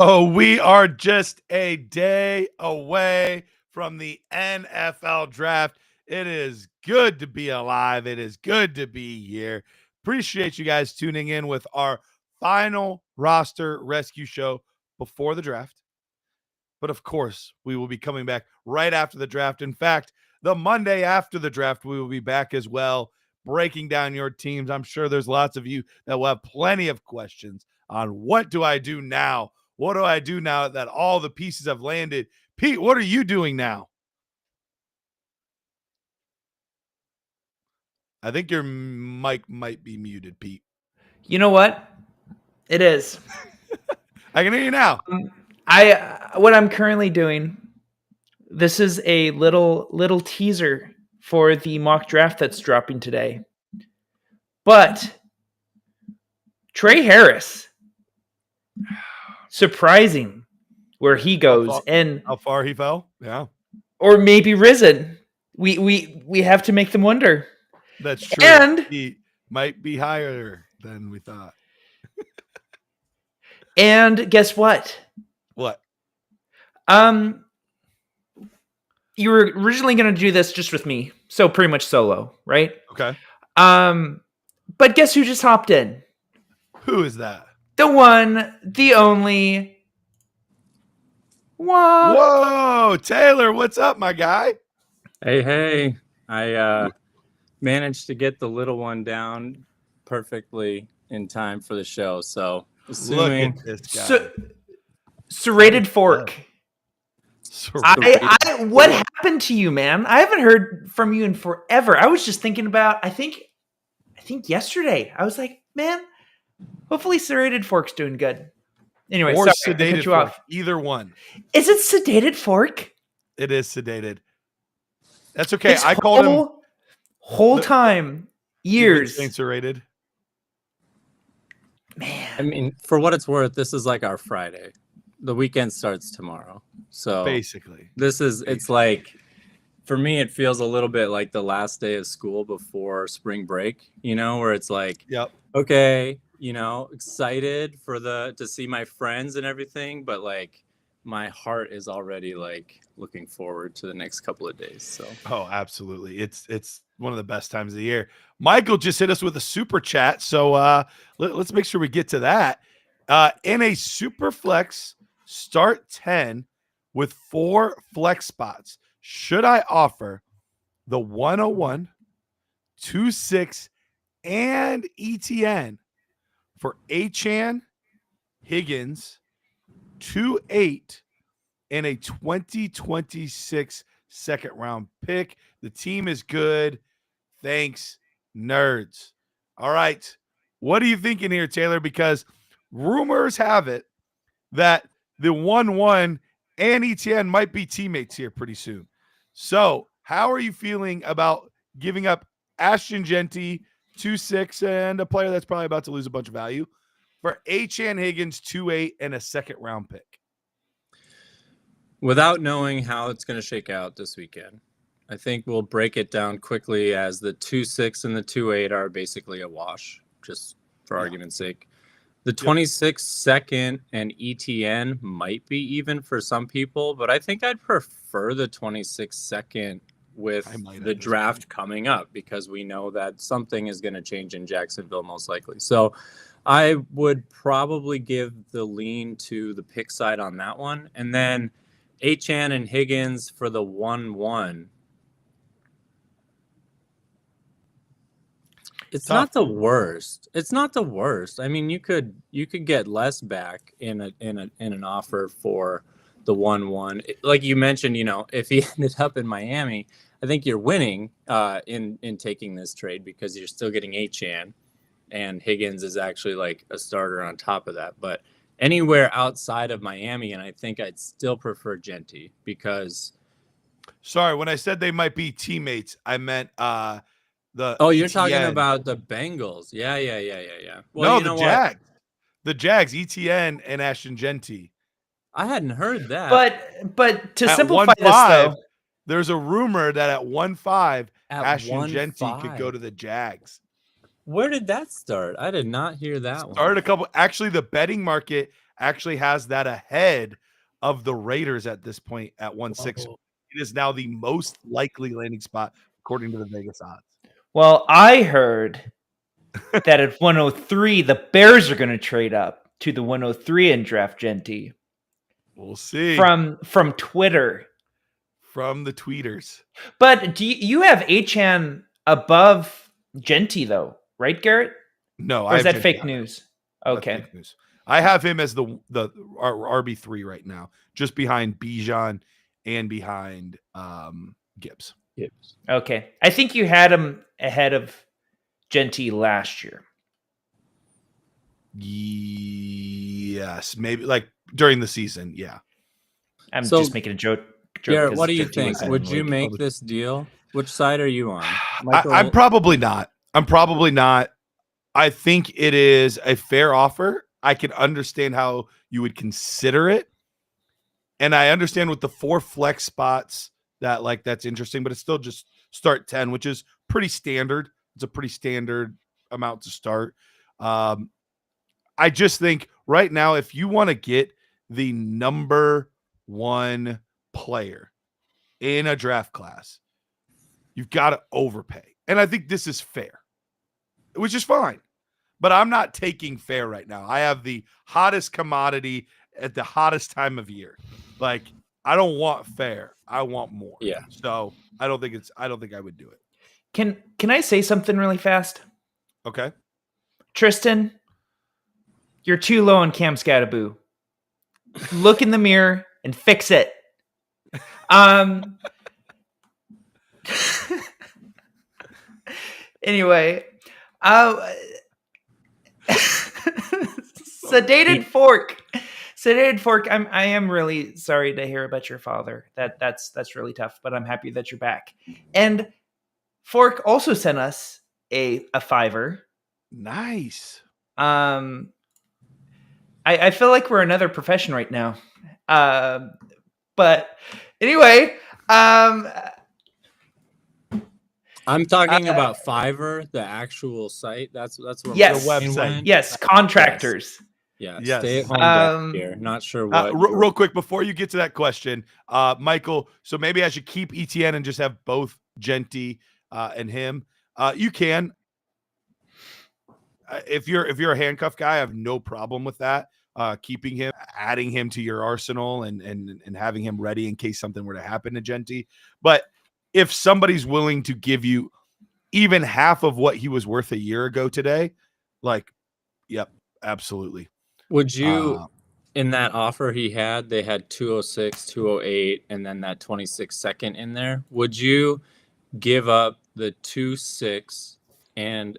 Oh, we are just a day away from the NFL draft. It is good to be alive. It is good to be here. Appreciate you guys tuning in with our final roster rescue show before the draft. But of course, we will be coming back right after the draft. In fact, the Monday after the draft, we will be back as well, breaking down your teams. I'm sure there's lots of you that will have plenty of questions on what do I do now? What do I do now that all the pieces have landed? Pete, what are you doing now? I think your mic might be muted, Pete. You know what? It is. I can hear you now. What I'm currently doing, this is a little teaser for the mock draft that's dropping today. But Trey Harris, surprising where he goes and how far he fell. Yeah. Or maybe risen. We have to make them wonder. That's true. And he might be higher than we thought. And guess what? What? You were originally going to do this just with me, so pretty much solo, right? Okay. But guess who just hopped in? Who is that? The one, the only. Whoa, Taylor, what's up, my guy? Hey. I managed to get the little one down perfectly in time for the show. So, assuming look at this guy. Serrated fork. What happened to you, man? I haven't heard from you in forever. I was just thinking about, I think yesterday. I was like, man, hopefully serrated fork's doing good. Anyway, or sorry, sedated you fork. Off. Either one. Is it sedated fork? It is sedated. That's okay. I called him whole time, years. Serrated. Man. I mean, for what it's worth, this is like our Friday. The weekend starts tomorrow. So basically, it's like, for me, it feels a little bit like the last day of school before spring break, where it's like, yep. Okay, excited to see my friends and everything, but like my heart is already like looking forward to the next couple of days. So absolutely. It's one of the best times of the year. Michael just hit us with a super chat. So let's make sure we get to that. In a super flex start 10 with 4 flex spots, should I offer the 101, 26, and ETN for Achane, Higgins, 2-8, and a 2026 second round pick? The team is good. Thanks, nerds. All right. What are you thinking here, Taylor? Because rumors have it that the 1-1 and ETN might be teammates here pretty soon. So how are you feeling about giving up Ashton Genty, 2-6, and a player that's probably about to lose a bunch of value for Achane, Higgins, 2-8, and a second round pick? Without knowing how it's going to shake out this weekend, I think we'll break it down quickly as the 2-6 and the 2-8 are basically a wash, just for argument's sake. The 26 second and ETN might be even for some people, but I think I'd prefer the 26 second with the draft coming up, because we know that something is going to change in Jacksonville most likely. So I would probably give the lean to the pick side on that one. And then Achane and Higgins for the 1-1. It's not the worst. It's not the worst. I mean, you could get less back in an offer for the 1-1. Like you mentioned, if he ended up in Miami, I think you're winning in taking this trade, because you're still getting Achane, and Higgins is actually like a starter on top of that. But anywhere outside of Miami, and I think I'd still prefer Genty, because. Sorry, when I said they might be teammates, I meant you're ETN. Talking about the Bengals. Yeah. Well, no, the Jags. The Jags, ETN and Ashton Genty. I hadn't heard that. But to simplify this, though, there's a rumor that at 1-5, Ashton Genty could go to the Jags. Where did that start? I did not hear that one. Started a couple. Actually, the betting market actually has that ahead of the Raiders at this point at 1-6. Whoa. It is now the most likely landing spot according to the Vegas odds. Well, I heard that at 103, the Bears are going to trade up to the 103 and draft Genty We'll see from Twitter. from the tweeters. But you have Achan above Genty though, right, Garrett? No, Or is that Genty fake on there. news? That's Okay. fake news. I have him as the RB3 right now, just behind Bijan and behind Gibbs. Okay. I think you had him ahead of Genty last year. Yes, maybe like during the season. Yeah. I'm So, just making a joke. Garrett, 'cause what do you Genty think? was ahead Would of you Malik. make this deal? Which side are you on? I'm probably not. I think it is a fair offer. I can understand how you would consider it. And I understand with the 4 flex spots that's interesting, but it's still just start 10, which is pretty standard. It's a pretty standard amount to start. I just think right now, if you want to get the number 1 player in a draft class, you've got to overpay. And I think this is fair, which is fine. But I'm not taking fair right now. I have the hottest commodity at the hottest time of year. Like, I don't want fair. I want more. Yeah. So I don't think I would do it. Can I say something really fast? Okay. Tristan, you're too low on Cam Scattaboo. Look in the mirror and fix it. Anyway, Sedated Fork. I am really sorry to hear about your father. That's really tough, but I'm happy that you're back. And Fork also sent us a $5. Nice. I feel like we're another profession right now. But anyway, I'm talking about Fiverr, the actual site. That's where Yes. my The brain website. went. yes, contractors. Yeah, Yes. stay at home here. Not sure what. Real quick before you get to that question, Michael. So maybe I should keep ETN and just have both Genty and him. You can. If you're a handcuff guy, I have no problem with that. Keeping him, adding him to your arsenal, and having him ready in case something were to happen to Genty. But if somebody's willing to give you even half of what he was worth a year ago today, like, yep, absolutely. Would you, in that offer he had, they had 206, 208, and then that 26 second in there. Would you give up the 26 and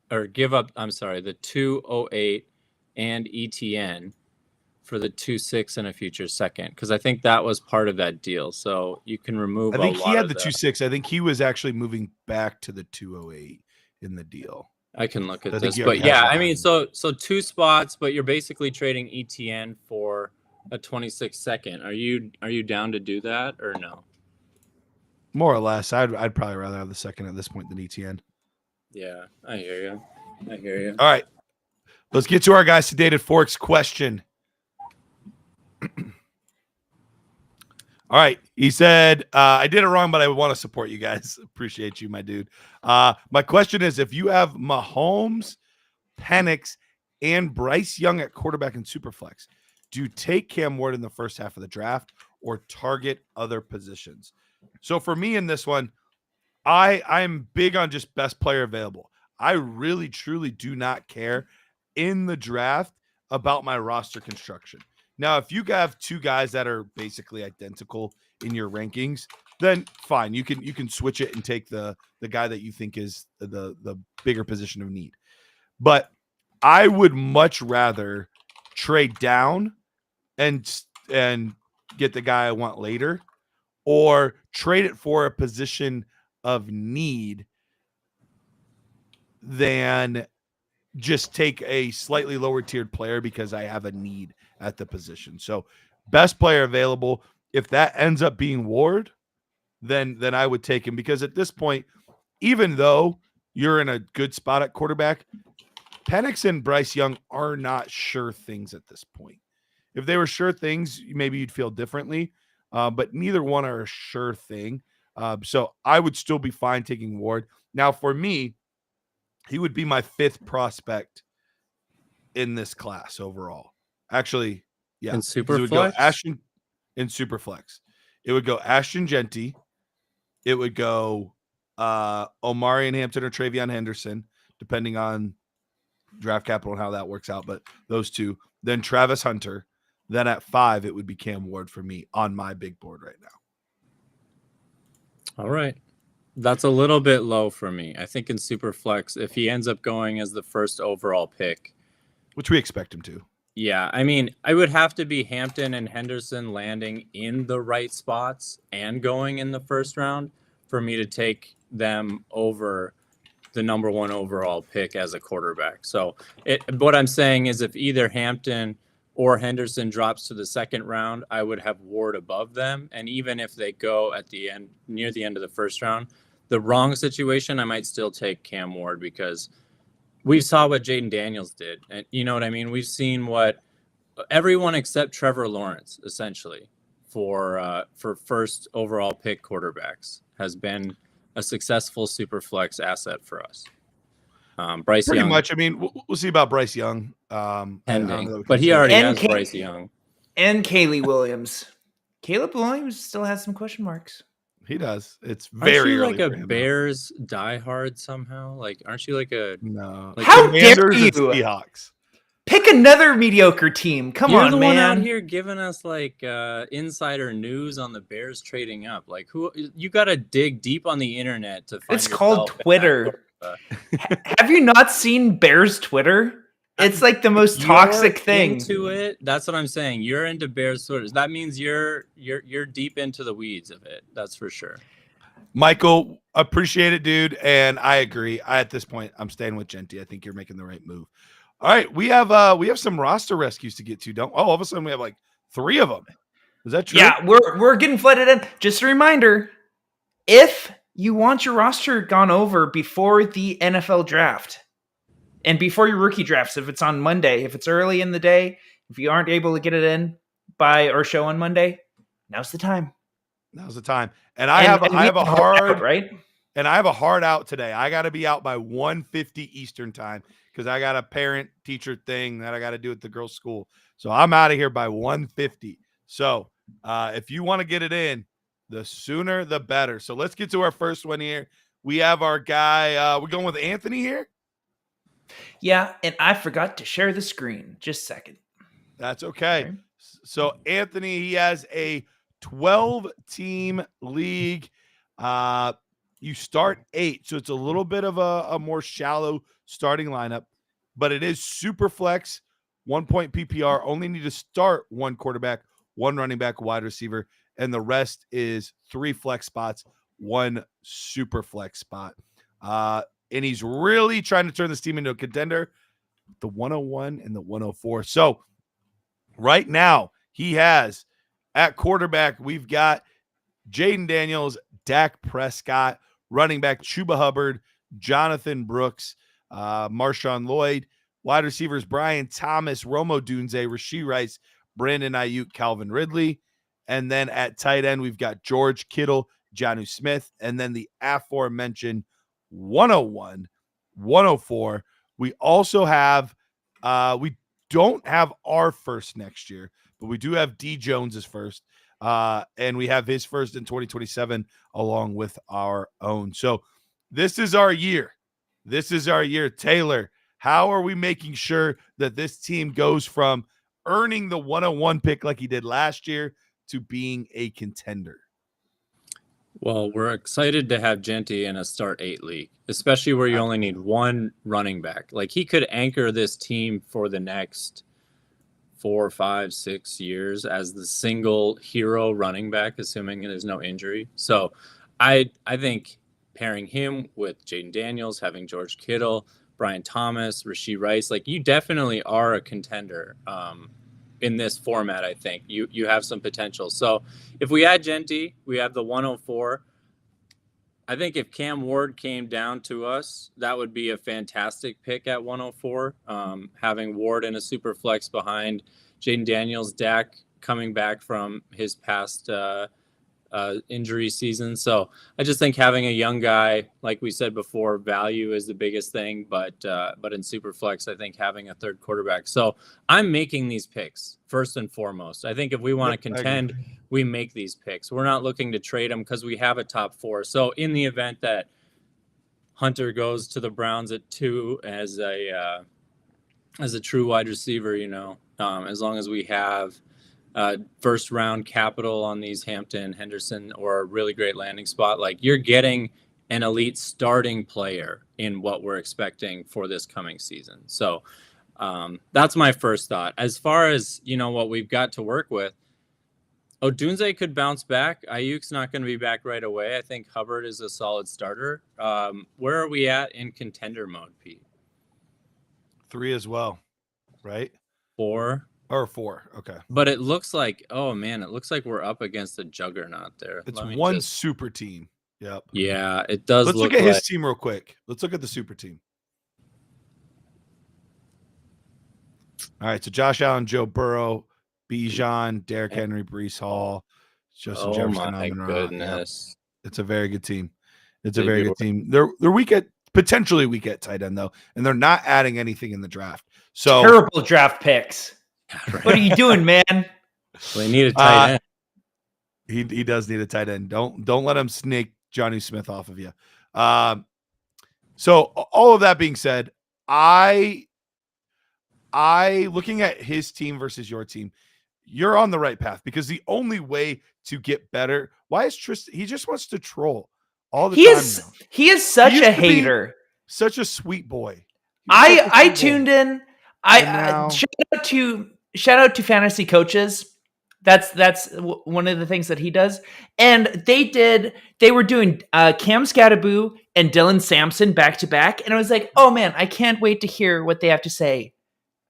the 208 and ETN for the 26 and a future second? Because I think that was part of that deal. So you can remove. I think he had the that. 26. I think he was actually moving back to the 208 in the deal. I can look at I think this, he but already yeah, has I mean, that. so 2 spots, but you're basically trading ETN for a 26 second. Are you down to do that or no? More or less, I'd probably rather have the second at this point than ETN. Yeah, I hear you. All right, let's get to our guy Sedated Forks question. All right, he said, I did it wrong, but I want to support you guys. Appreciate you, my dude. My question is, if you have Mahomes, Penix, and Bryce Young at quarterback and Superflex, do you take Cam Ward in the first half of the draft or target other positions? So for me in this one, I'm big on just best player available. I really, truly do not care in the draft about my roster construction. Now, if you have 2 guys that are basically identical in your rankings, then fine. You can switch it and take the guy that you think is the bigger position of need. But I would much rather trade down and get the guy I want later, or trade it for a position of need than just take a slightly lower tiered player because I have a need at the position. So best player available. If that ends up being Ward, then I would take him, because at this point, even though you're in a good spot at quarterback, Penix and Bryce Young are not sure things at this point. If they were sure things, maybe you'd feel differently. But neither one are a sure thing. So I would still be fine taking Ward. Now, for me, he would be my 5th prospect in this class overall. Actually, yeah. In It would go Superflex? Ashton in Superflex. It would go Ashton Genty. It would go Omarion Hampton or Travion Henderson, depending on draft capital and how that works out. But those two. Then Travis Hunter. Then at 5, it would be Cam Ward for me on my big board right now. All right. That's a little bit low for me. I think in Superflex, if he ends up going as the first overall pick, which we expect him to. Yeah, I mean, I would have to be Hampton and Henderson landing in the right spots and going in the first round for me to take them over the number 1 overall pick as a quarterback. So what I'm saying is if either Hampton or Henderson drops to the second round, I would have Ward above them. And even if they go at the end, near the end of the first round, the wrong situation, I might still take Cam Ward because we saw what Jaden Daniels did. And you know what I mean? We've seen what everyone except Trevor Lawrence, essentially, for first overall pick quarterbacks has been a successful super flex asset for us. Bryce Pretty Young, much. I mean, we'll see about Bryce Young. pending, but he already has Bryce Young. And Caleb Williams. Caleb Williams still has some question marks. He does. It's Aren't very you early like a for him, Bears diehard somehow? Like, aren't you like a no? Like How dare Commanders and you? Seahawks. Pick another mediocre team. Come You're on, the man. one out here giving us like insider news on the Bears trading up. Like, who you got to dig deep on the internet to find. It's called yourself Twitter. Have you not seen Bears Twitter? It's like the most toxic thing. Into it. That's what I'm saying. You're into Bears Twitter. That means you're deep into the weeds of it. That's for sure. Michael, appreciate it, dude, and I agree. At this point, I'm staying with Genty. I think you're making the right move. All right, we have some roster rescues to get to. All of a sudden we have like 3 of them. Is that true? Yeah, we're getting flooded in. Just a reminder, if you want your roster gone over before the NFL draft and before your rookie drafts, if it's on Monday, if it's early in the day, if you aren't able to get it in by our show on Monday, now's the time. Now's the time. And I have a hard out, right? And I have a hard out today. I got to be out by 1:50 Eastern time because I got a parent teacher thing that I got to do at the girls' school. So I'm out of here by 1:50. So if you want to get it in, the sooner the better. So let's get to our first one here. We have our guy. We're going with Anthony here. Yeah, and I forgot to share the screen. Just a second. That's okay. So Anthony, he has a 12-team league. You start 8, so it's a little bit of a more shallow starting lineup, but it is super flex, 1-point PPR. Only need to start 1 quarterback, 1 running back, wide receiver, and the rest is 3 flex spots, 1 super flex spot. And he's really trying to turn this team into a contender, the 101 and the 104. So right now he has at quarterback, we've got Jaden Daniels, Dak Prescott, running back Chuba Hubbard, Jonathan Brooks, Marshawn Lloyd, wide receivers Brian Thomas, Romo Dunze, Rashee Rice, Brandon Ayuk, Calvin Ridley. And then at tight end, we've got George Kittle, Jonnu Smith, and then the aforementioned 101, 104. We also have, we don't have our first next year, but we do have D Jones's first. And we have his first in 2027 along with our own. So this is our year. This is our year. Taylor, how are we making sure that this team goes from earning the 101 pick like he did last year to being a contender? Well, we're excited to have Genty in a start 8 league, especially where you only need 1 running back. Like he could anchor this team for the next 4, 5, 6 years as the single hero running back, assuming there's no injury. So I think pairing him with Jaden Daniels, having George Kittle, Brian Thomas, Rashee Rice, like you definitely are a contender in this format. I think you have some potential. So if we add Genty, we have the 104. I think if Cam Ward came down to us, that would be a fantastic pick at 104. Having Ward in a super flex behind Jaden Daniels, Dak coming back from his past injury season. So I just think having a young guy, like we said before, value is the biggest thing. But in Superflex, I think having a third quarterback. So I'm making these picks first and foremost. I think if we want to contend, we make these picks. We're not looking to trade them because we have a top 4. So in the event that Hunter goes to the Browns at 2 as a true wide receiver, as long as we have first round capital on these Hampton, Henderson, or a really great landing spot, like you're getting an elite starting player in what we're expecting for this coming season. So that's my first thought. As far as, what we've got to work with, Odunze could bounce back. Ayuk's not going to be back right away. I think Hubbard is a solid starter. Where are we at in contender mode, Pete? 3 as well, right? 4. Or 4. Okay. But it looks like, we're up against a juggernaut there. It's one super team. Yep. Yeah, it does. Let's look at his team real quick. Let's look at the super team. All right. So Josh Allen, Joe Burrow, Bijan, Derrick Henry, Breece Hall, Justin Jefferson. My goodness. Yep. It's a very good team. It's a very good team. They're potentially weak at tight end though, and they're not adding anything in the draft. So terrible draft picks. Right. What are you doing, man? They need a tight end. He does need a tight end. Don't let him snake Johnny Smith off of you. So all of that being said, I looking at his team versus your team, you're on the right path because the only way to get better. Why is Tristan? He just wants to troll all the time. He is such a hater. Such a sweet boy. I tuned in. Shout out to fantasy coaches. That's one of the things that he does. And they were doing Cam Scattaboo and Dylan Sampson back to back. And I was like, oh man, I can't wait to hear what they have to say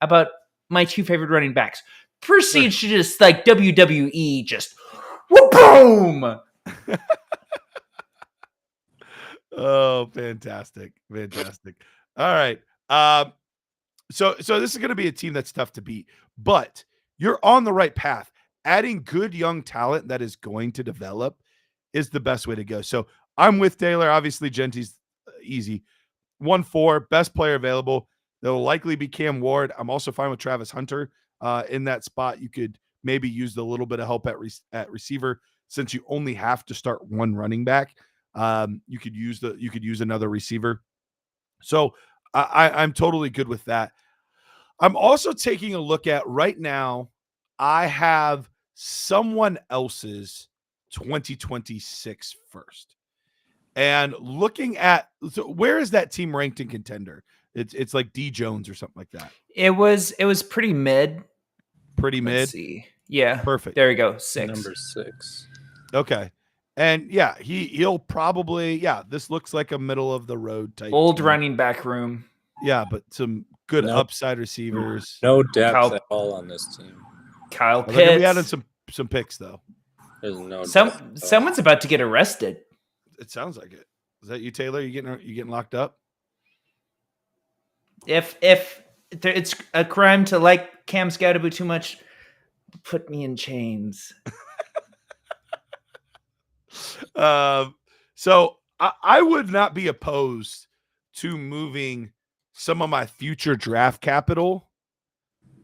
about my 2 favorite running backs. Proceeds to just like WWE, just boom. Oh, fantastic. Fantastic. All right. So this is going to be a team that's tough to beat, but you're on the right path. Adding good young talent that is going to develop is the best way to go. So I'm with Taylor. Obviously, Genty's easy. 1-4, best player available. They'll likely be Cam Ward. I'm also fine with Travis Hunter in that spot. You could maybe use a little bit of help at receiver since you only have to start one running back. You could use another receiver. So I'm totally good with that. I'm also taking a look at right now. I have someone else's 2026 first. And looking at, so where is that team ranked in contender? It's like D Jones or something like that. It was pretty mid. Pretty mid. Let's see. Yeah. Perfect. There we go. 6. Number 6. Okay. And yeah, he'll probably, this looks like a middle of the road type. Old team. running back room. Yeah, but some good upside receivers. No depth at all on this team. Kyle Pitts. They're gonna be adding some picks though. There's no someone's about to get arrested. It sounds like it. Is that you, Taylor? You getting locked up? If it's a crime to like Cam Scattaboo too much, put me in chains. So I would not be opposed to moving some of my future draft capital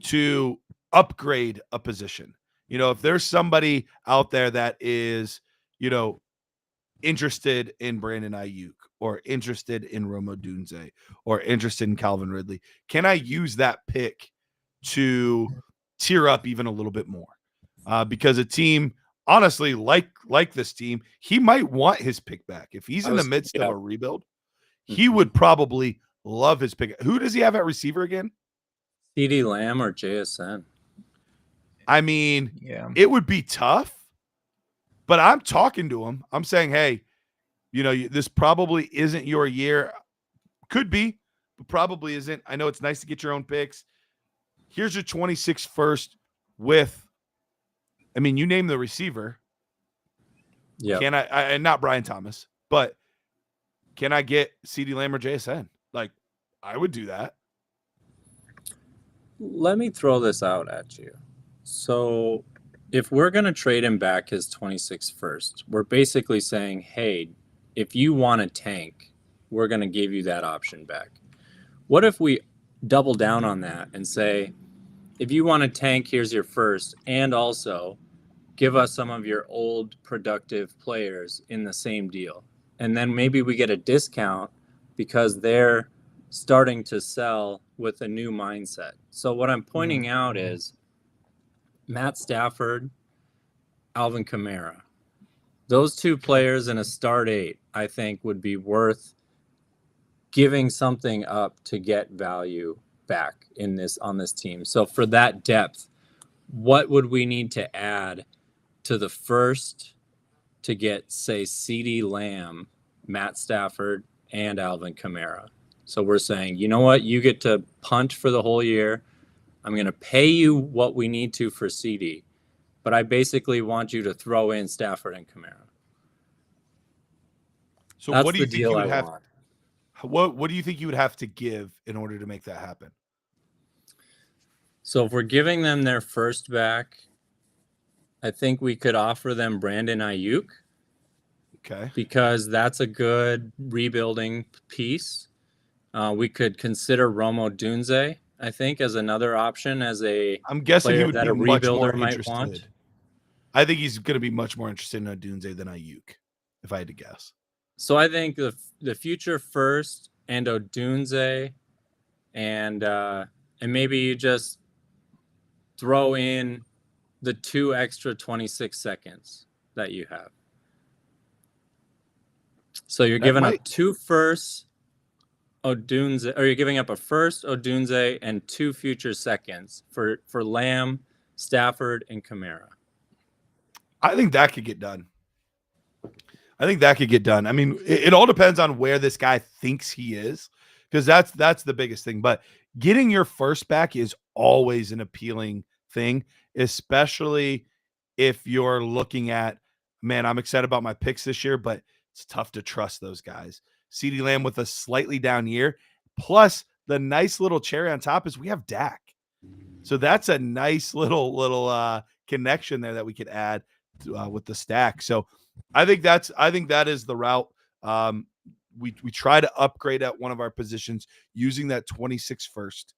to upgrade a position. If there's somebody out there that is, interested in Brandon Ayuk or interested in Rome Odunze or interested in Calvin Ridley, can I use that pick to tier up even a little bit more? Because a team, honestly, like this team, he might want his pick back. If he's in the midst of a rebuild, he would probably love his pick. Who does he have at receiver again? CeeDee Lamb or JSN? I mean, It would be tough, but I'm talking to him. I'm saying, hey, this probably isn't your year. Could be, but probably isn't. I know it's nice to get your own picks. Here's your 26 first with, you name the receiver. Yeah. Can I not Brian Thomas, but can I get CeeDee Lamb or JSN? Like, I would do that. Let me throw this out at you. So if we're going to trade him back his 26 first, we're basically saying, hey, if you want a tank, we're going to give you that option back. What if we double down on that and say, if you want a tank, here's your first, and also give us some of your old productive players in the same deal. And then maybe we get a discount because they're starting to sell with a new mindset. So what I'm pointing out is Matt Stafford, Alvin Kamara. Those two players in a start 8, I think, would be worth giving something up to get value back on this team. So for that depth, what would we need to add to the first to get, say, CeeDee Lamb, Matt Stafford, and Alvin Kamara? So we're saying, you know what? You get to punt for the whole year. I'm going to pay you what we need to for CeeDee, but I basically want you to throw in Stafford and Kamara. So That's what do you the think deal you would I have? want. What do you think you would have to give in order to make that happen? So if we're giving them their first back, I think we could offer them Brandon Ayuk. Okay. Because that's a good rebuilding piece. We could consider Romo Dunze, I think, as another option as a I'm guessing he player would that be a much more rebuilder might interested. want. I think he's going to be much more interested in Odunze than Ayuk, if I had to guess. So I think the future first and Odunze, and maybe you just throw in the 2 extra 26 seconds that you have. So you're giving up 2 firsts, Odunze, or you're giving up a first, Odunze, and 2 future seconds for Lamb, Stafford, and Kamara. I think that could get done. I mean, it all depends on where this guy thinks he is, because that's the biggest thing. But getting your first back is always an appealing thing, especially if you're looking at, man, I'm excited about my picks this year, but it's tough to trust those guys. CeeDee Lamb with a slightly down year, plus the nice little cherry on top is we have Dak. So that's a nice little connection there that we could add to, with the stack. So I think that is the route. We try to upgrade at one of our positions using that 26 first.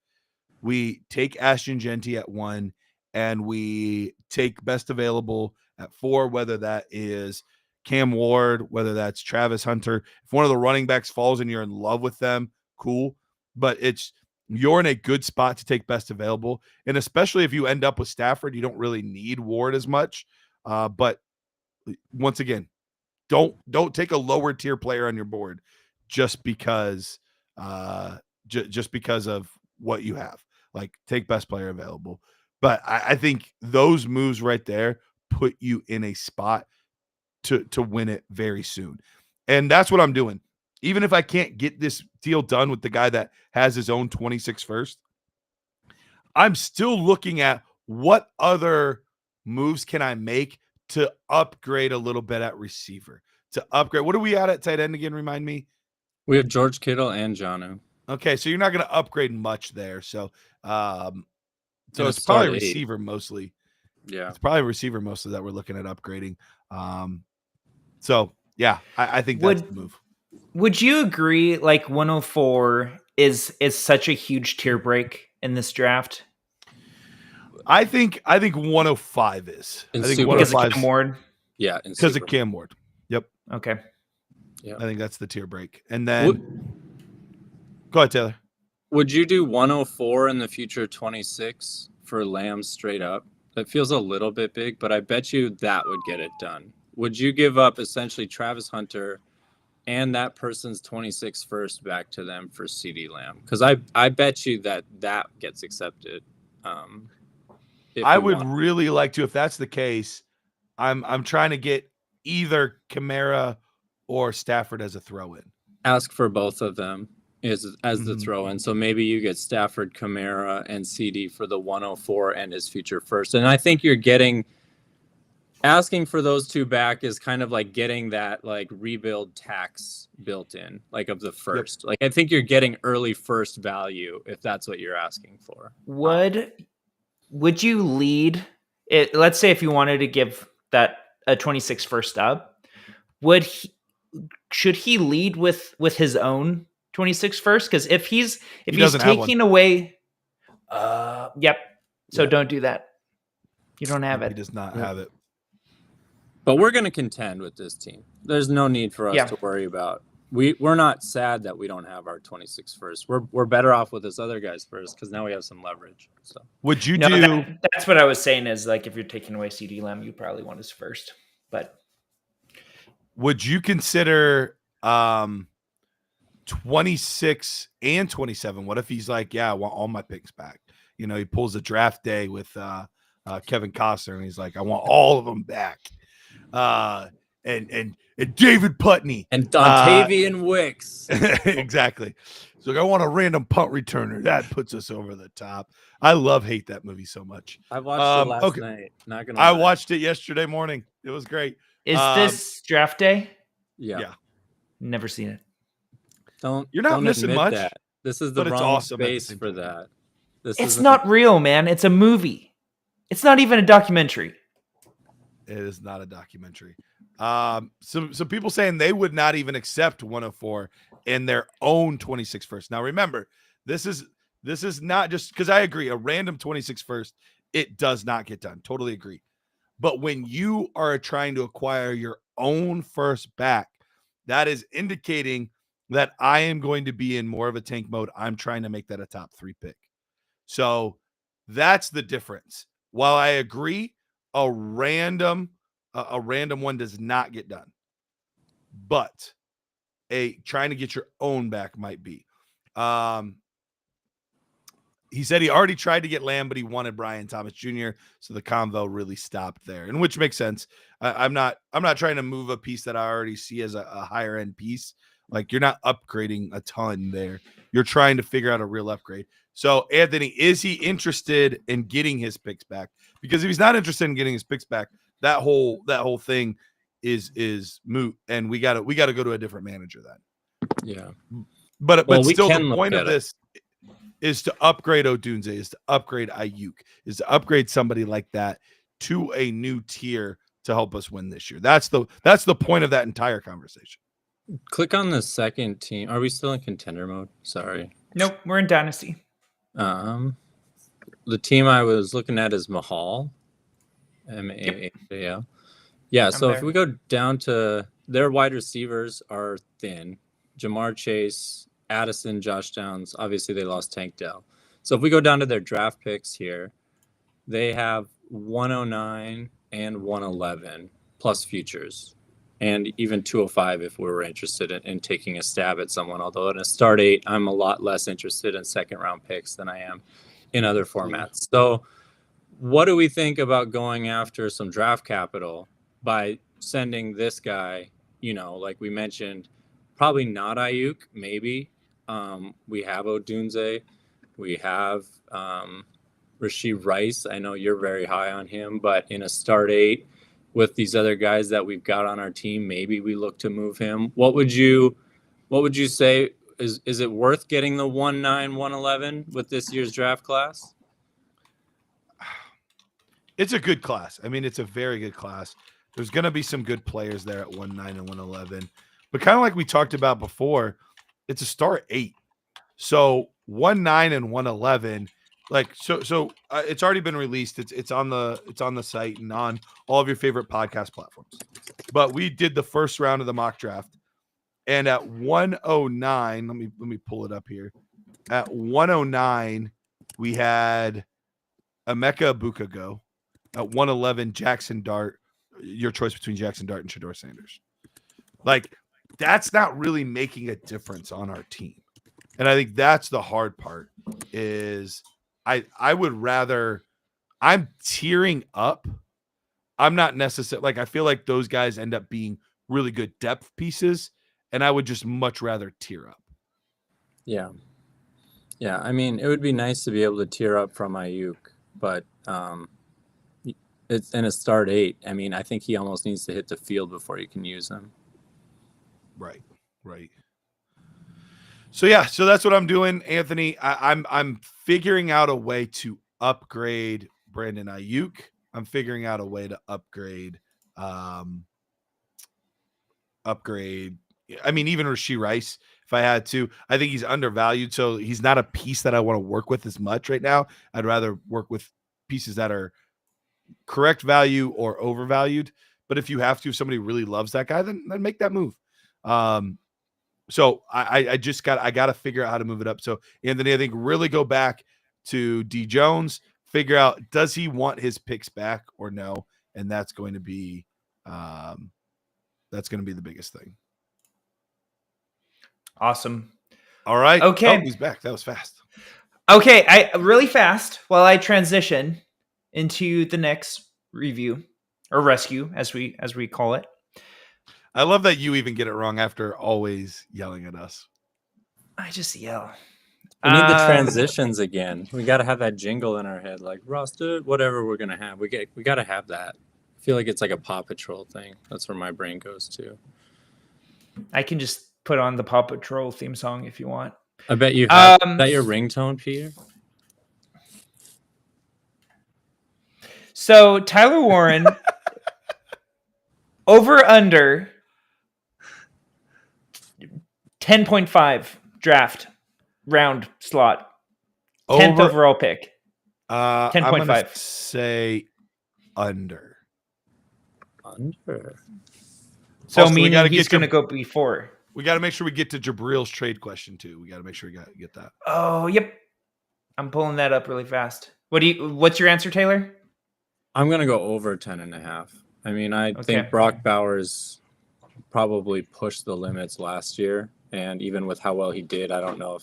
We take Ashton Genty at 1, and we take best available at 4, whether that is Cam Ward, whether that's Travis Hunter. If one of the running backs falls and you're in love with them, cool. But you're in a good spot to take best available. And especially if you end up with Stafford, you don't really need Ward as much. But once again, don't take a lower tier player on your board just because just because of what you have. Like, take best player available. But I think those moves right there put you in a spot to win it very soon. And that's what I'm doing. Even if I can't get this deal done with the guy that has his own 26 first, I'm still looking at what other moves can I make to upgrade a little bit at receiver. To upgrade. What are we at tight end again? Remind me. We have George Kittle and Jonnu. Okay, so you're not going to upgrade much there. So it's probably receiver mostly. Yeah. It's probably receiver mostly that we're looking at upgrading. So yeah, I think that's the move. Would you agree, like, 104 is such a huge tier break in this draft? I think 105 is. I think because of Cam Ward. Yeah, because of Cam Ward. Yep. Okay. Yeah, I think that's the tier break. And then go ahead, Taylor. Would you do 104 in the future 26 for Lamb straight up? That feels a little bit big, but I bet you that would get it done. Would you give up essentially Travis Hunter and that person's 26 first back to them for CeeDee Lamb? Because I bet you that gets accepted. I would really like to, if that's the case. I'm trying to get either Kamara or Stafford as a throw-in. Ask for both of them as the throw-in. So maybe you get Stafford, Kamara, and CeeDee for the 104 and his future first. And I think you're asking for those two back is kind of like getting that like rebuild tax built in, like of the first. Yep. Like I think you're getting early first value if that's what you're asking for. Would you lead let's say if you wanted to give that a 26 first up, should he lead with his own 26 first? Because if he's doesn't have one. taking away, yep. So Yeah. don't do that. You don't have He it. does not have it. But we're going to contend with this team. There's no need for us to worry about. We're not sad that we don't have our 26 first. We're better off with this other guys first because now we have some leverage. So Would you that's what I was saying is like if you're taking away CD Lamb, you probably want his first. But would you consider 26 and 27? What if he's like, yeah, I want all my picks back? You know, he pulls a draft day with Kevin Costner and he's like, I want all of them back. And David Putney and Dontavian Wicks. Exactly. So I want a random punt returner. That puts us over the top. I hate that movie so much. I watched it last night. Not gonna lie. I watched it yesterday morning. It was great. Is this draft day? Yeah. Never seen it. You're not missing much. That. This is the wrong space for that. It's not real, man. It's a movie. It's not even a documentary. It is not a documentary. So people saying they would not even accept 104 in their own 26 first. Now remember, this is not just because I agree, a random 26 first, it does not get done. Totally agree. But when you are trying to acquire your own first back, that is indicating that I am going to be in more of a tank mode. I'm trying to make that a top 3 pick. So that's the difference. While I agree, a random one does not get done, but trying to get your own back might be. He said he already tried to get Lamb, but he wanted Brian Thomas Jr. So the convo really stopped there, and which makes sense. I'm not trying to move a piece that I already see as a higher end piece. Like you're not upgrading a ton there. You're trying to figure out a real upgrade. So Anthony, is he interested in getting his picks back? Because if he's not interested in getting his picks back, that whole thing is moot, and we gotta go to a different manager then. Yeah, but still, the point of this is to upgrade Odunze, is to upgrade Ayuk, is to upgrade somebody like that to a new tier to help us win this year. That's the point of that entire conversation. Click on the second team. Are we still in contender mode? Sorry. Nope, we're in Dynasty. The team I was looking at is Mahal. M-A-H-A-L. Yeah, so if we go down to their wide receivers are thin. Jamar Chase, Addison, Josh Downs. Obviously, they lost Tank Dell. So if we go down to their draft picks here, they have 109 and 111 plus futures. And even 205 if we were interested in taking a stab at someone. Although in a start 8, I'm a lot less interested in second-round picks than I am in other formats. So what do we think about going after some draft capital by sending this guy, like we mentioned, probably not Ayuk, maybe. We have Odunze. We have Rashee Rice. I know you're very high on him, but in a start 8, with these other guys that we've got on our team, maybe we look to move him. What would you say? Is it worth getting the 1-9, 111 with this year's draft class? It's a good class. I mean, it's a very good class. There's going to be some good players there at 1-9 and 111. But kind of like we talked about before, it's a start 8. So 1-9 and 111. It's already been released. It's on the site and on all of your favorite podcast platforms. But we did the first round of the mock draft, and at 109, let me pull it up here. At 109, we had Emeka Ibuka go. At 111, Jackson Dart. Your choice between Jackson Dart and Shedeur Sanders. Like that's not really making a difference on our team, and I think that's the hard part. Is I would rather I'm tearing up. I'm not necessarily I feel like those guys end up being really good depth pieces, and I would just much rather tear up. Yeah. Yeah. I mean, it would be nice to be able to tear up from Ayuk, but it's in a start 8. I mean, I think he almost needs to hit the field before you can use him. Right. So that's what I'm doing, Anthony. I'm figuring out a way to upgrade Brandon Ayuk. I'm figuring out a way to upgrade. I mean, even Rashee Rice, if I had to, I think he's undervalued. So he's not a piece that I want to work with as much right now. I'd rather work with pieces that are correct value or overvalued. But if you have to, if somebody really loves that guy, then make that move. So I got to figure out how to move it up. So Anthony, I think really go back to D Jones, figure out, does he want his picks back or no? And that's going to be the biggest thing. Awesome. All right. Okay. Oh, he's back. That was fast. Okay. I really fast while I transition into the next review or rescue, as we call it. I love that you even get it wrong after always yelling at us. I just yell. We need the transitions again. We got to have that jingle in our head, like roster, whatever we're gonna have. We got to have that. I feel like it's like a Paw Patrol thing. That's where my brain goes to. I can just put on the Paw Patrol theme song if you want. I bet you have. Is that your ringtone, Peter? So Tyler Warren, over under 10.5 draft round slot, 10th overall pick. 10.5. Say under. So Also, meaning he's going to go before. We got to make sure we get to Jabril's trade question too. We got to make sure we get that. Oh, yep. I'm pulling that up really fast. What's your answer, Taylor? I'm going to go over 10.5. I mean, I think Brock Bowers probably pushed the limits last year, and even with how well he did, I don't know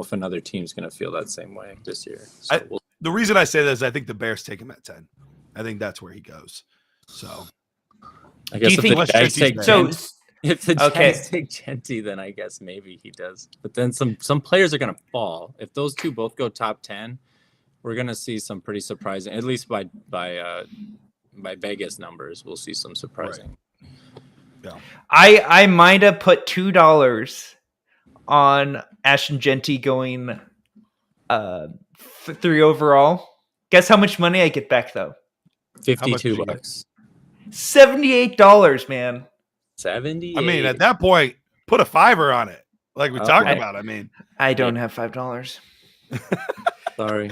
if another team's going to feel that same way this year. So the reason I say that is I think the Bears take him at 10. I think that's where he goes. So I guess if the Jags take Genty, then I guess maybe he does. But then some players are going to fall. If those two both go top 10, we're going to see some pretty surprising, at least by Vegas numbers, we'll see some surprising. Right. Yeah. I might have put $2 on Ashton Genty going 3 overall. Guess how much money I get back though? $52. $78, man. 70. I mean, at that point, put a $5 on it, like we talked about. I mean, I don't have $5. Sorry,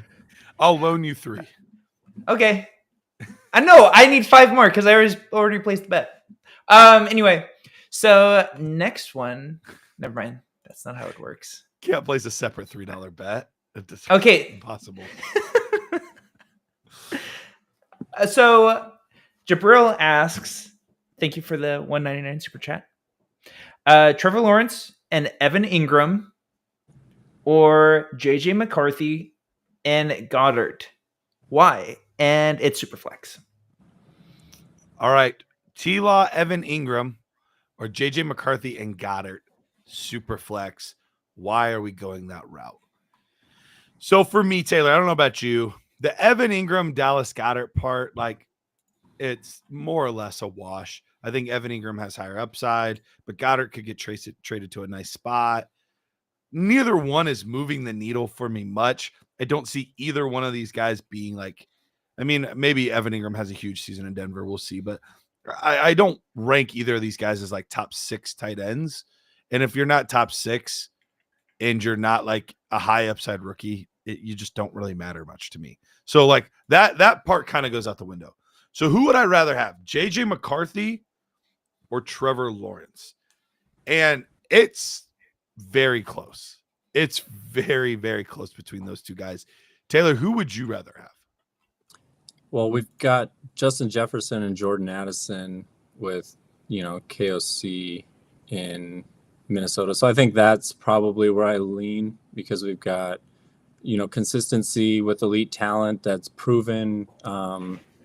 I'll loan you 3. Okay. I know I need 5 more because I already placed the bet. Anyway, so next one. Never mind. That's not how it works. Can't place a separate $3 bet. It's okay. Impossible. So Jabril asks, thank you for the $1.99 super chat. Trevor Lawrence and Evan Ingram or JJ McCarthy and Goddard. Why? And it's super flex. All right. T-Law, Evan Ingram, or JJ McCarthy and Goddard. Super flex. Why are we going that route? So for me, Taylor, I don't know about you. The Evan Ingram, Dallas Goddard part, like, it's more or less a wash. I think Evan Ingram has higher upside, but Goddard could get traded to a nice spot. Neither one is moving the needle for me much. I don't see either one of these guys being like, I mean, maybe Evan Ingram has a huge season in Denver. We'll see, but I don't rank either of these guys as like top 6 tight ends. And if you're not top 6 and you're not like a high upside rookie, you just don't really matter much to me. So like that part kind of goes out the window. So who would I rather have? JJ McCarthy or Trevor Lawrence? And it's very close. It's very, very close between those two guys. Taylor, who would you rather have? Well, we've got Justin Jefferson and Jordan Addison with, KOC in Minnesota. So I think that's probably where I lean because we've got, consistency with elite talent that's proven.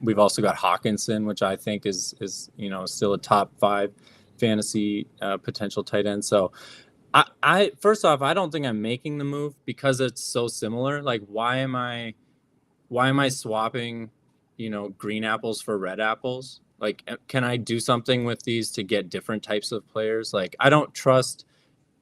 We've also got Hawkinson, which I think is still a top 5 fantasy potential tight end. So I first off, I don't think I'm making the move because it's so similar. Like, why am I swapping, green apples for red apples? Like, can I do something with these to get different types of players? Like, I don't trust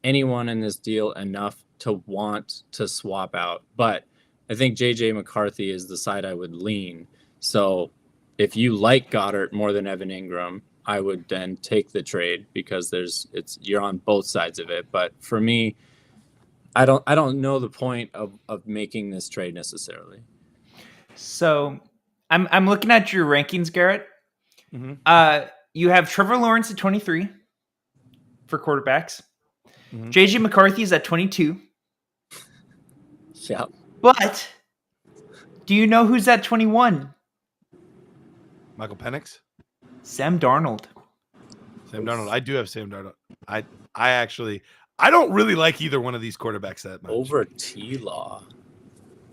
anyone in this deal enough to want to swap out, but I think JJ McCarthy is the side I would lean. So if you like Goddard more than Evan Ingram, I would then take the trade because you're on both sides of it. But for me, I don't know the point of making this trade necessarily. So I'm looking at your rankings, Garrett. Mhm. You have Trevor Lawrence at 23 for quarterbacks. Mhm. JJ McCarthy's at 22. Yeah. But do you know who's at 21? Michael Penix, Sam Darnold. Sam Darnold. I do have Sam Darnold. I don't really like either one of these quarterbacks that much. Over T-Law.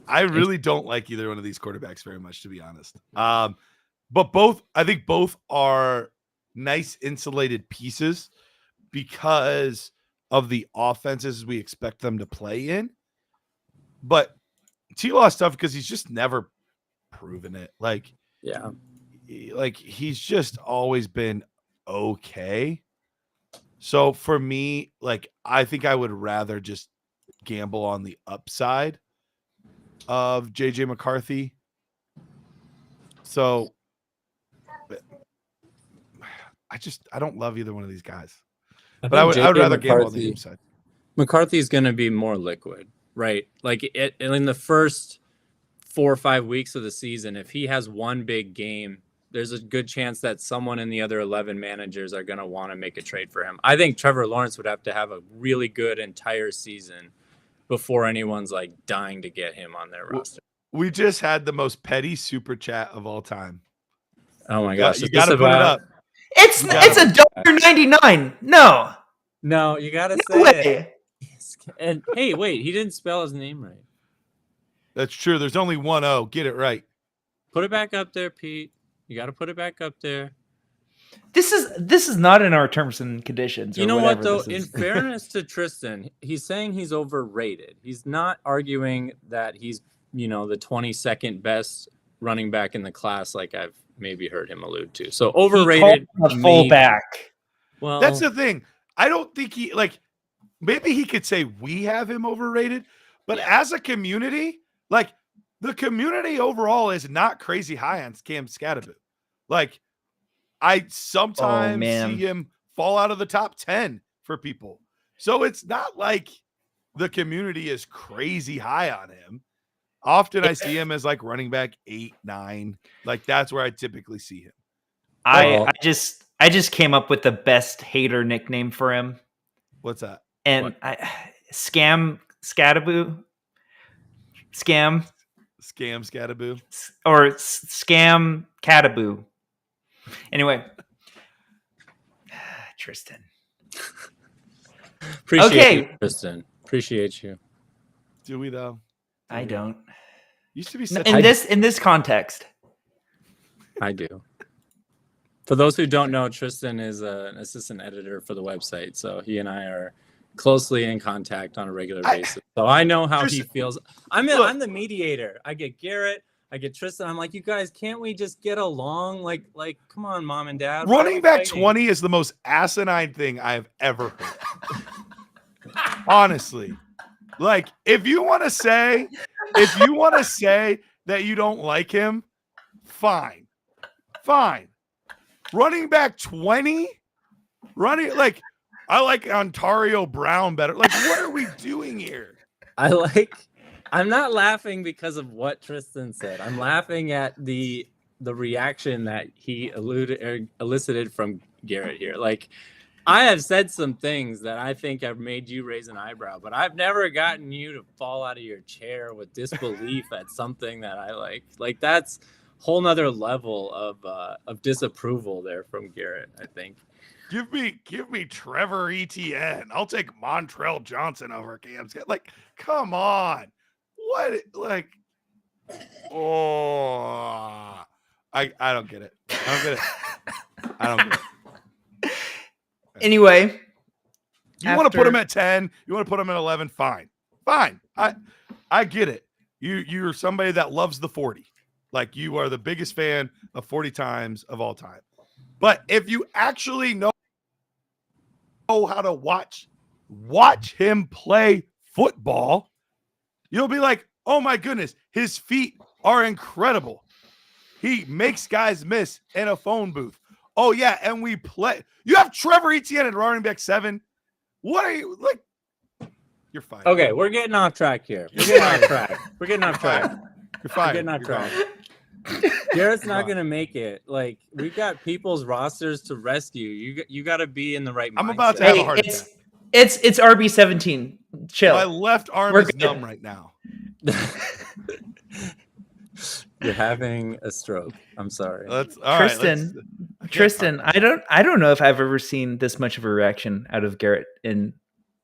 I really don't like either one of these quarterbacks very much, to be honest. But I think both are nice insulated pieces because of the offenses we expect them to play in. But T-Law is tough because he's just never proven it. Like he's just always been okay. So for me, like I think I would rather just gamble on the upside of JJ McCarthy. So I don't love either one of these guys. But I would rather gamble on the upside. McCarthy's going to be more liquid, right? Like in the first 4 or 5 weeks of the season, if he has one big game, there's a good chance that someone in the other 11 managers are going to want to make a trade for him. I think Trevor Lawrence would have to have a really good entire season before anyone's like dying to get him on their roster. We just had the most petty super chat of all time. Oh my gosh. You got to put it up. It's $1.99. No, you got to no say way. it. And hey, wait, he didn't spell his name right. That's true. There's only one O. Get it right. Put it back up there, Pete. You got to put it back up there. This is not in our terms and conditions. You know what, though? In fairness to Tristan, he's saying he's overrated. He's not arguing that he's, the 22nd best running back in the class, like I've maybe heard him allude to. So overrated. A fullback. Well, that's the thing. I don't think maybe he could say we have him overrated, but as a community, like the community overall is not crazy high on Cam Scatterby. Like I sometimes see him fall out of the top 10 for people. So it's not like the community is crazy high on him. Often I see him as like running back 8, 9. Like that's where I typically see him. I just came up with the best hater nickname for him. What's that? And Scam Scatterby. Scam Scatterby. Or Scam Cataboo. Anyway. Tristan. Appreciate you, Tristan. Appreciate you. Do we though? I don't. Used to be in this context. I do. For those who don't know, Tristan is an assistant editor for the website, so he and I are closely in contact on a regular basis. So I know how he feels. I'm the mediator. I get Garrett, I get Tristan. I'm like, you guys, can't we just get along? Like, come on, mom and dad. Running back 20 is the most asinine thing I've ever heard. Honestly. Like, if you want to say that you don't like him, fine. Running back 20? I like Ontario Brown better. Like, what are we doing here? I'm not laughing because of what Tristan said. I'm laughing at the reaction that he elicited from Garrett here. Like, I have said some things that I think have made you raise an eyebrow, but I've never gotten you to fall out of your chair with disbelief at something that I like. Like, that's a whole nother level of disapproval there from Garrett, I think. Give me Trevor Etienne. I'll take Montrell Johnson over Cam Scott. Like, come on. What? Like, oh, I don't get it. I don't get it. Anyway, you want to put him at 10? You want to put him at 11? Fine. I get it. You're somebody that loves the 40. Like, you are the biggest fan of 40 times of all time. But if you actually know how to watch him play football, you'll be like, oh my goodness, his feet are incredible. He makes guys miss in a phone booth. Oh, yeah, and we play. You have Trevor Etienne at running back 7. What are you, like? You're fine. Okay, we're getting off track here. We're getting off track. We're getting off track. You're fine. We're getting off track. Garrett's not gonna make it. Like, we've got people's rosters to rescue. You got to be in the right mindset. I'm about to have a heart attack. It's RB17. Chill. My left arm is numb right now. You're having a stroke. I'm sorry. Tristan, I don't know if I've ever seen this much of a reaction out of Garrett in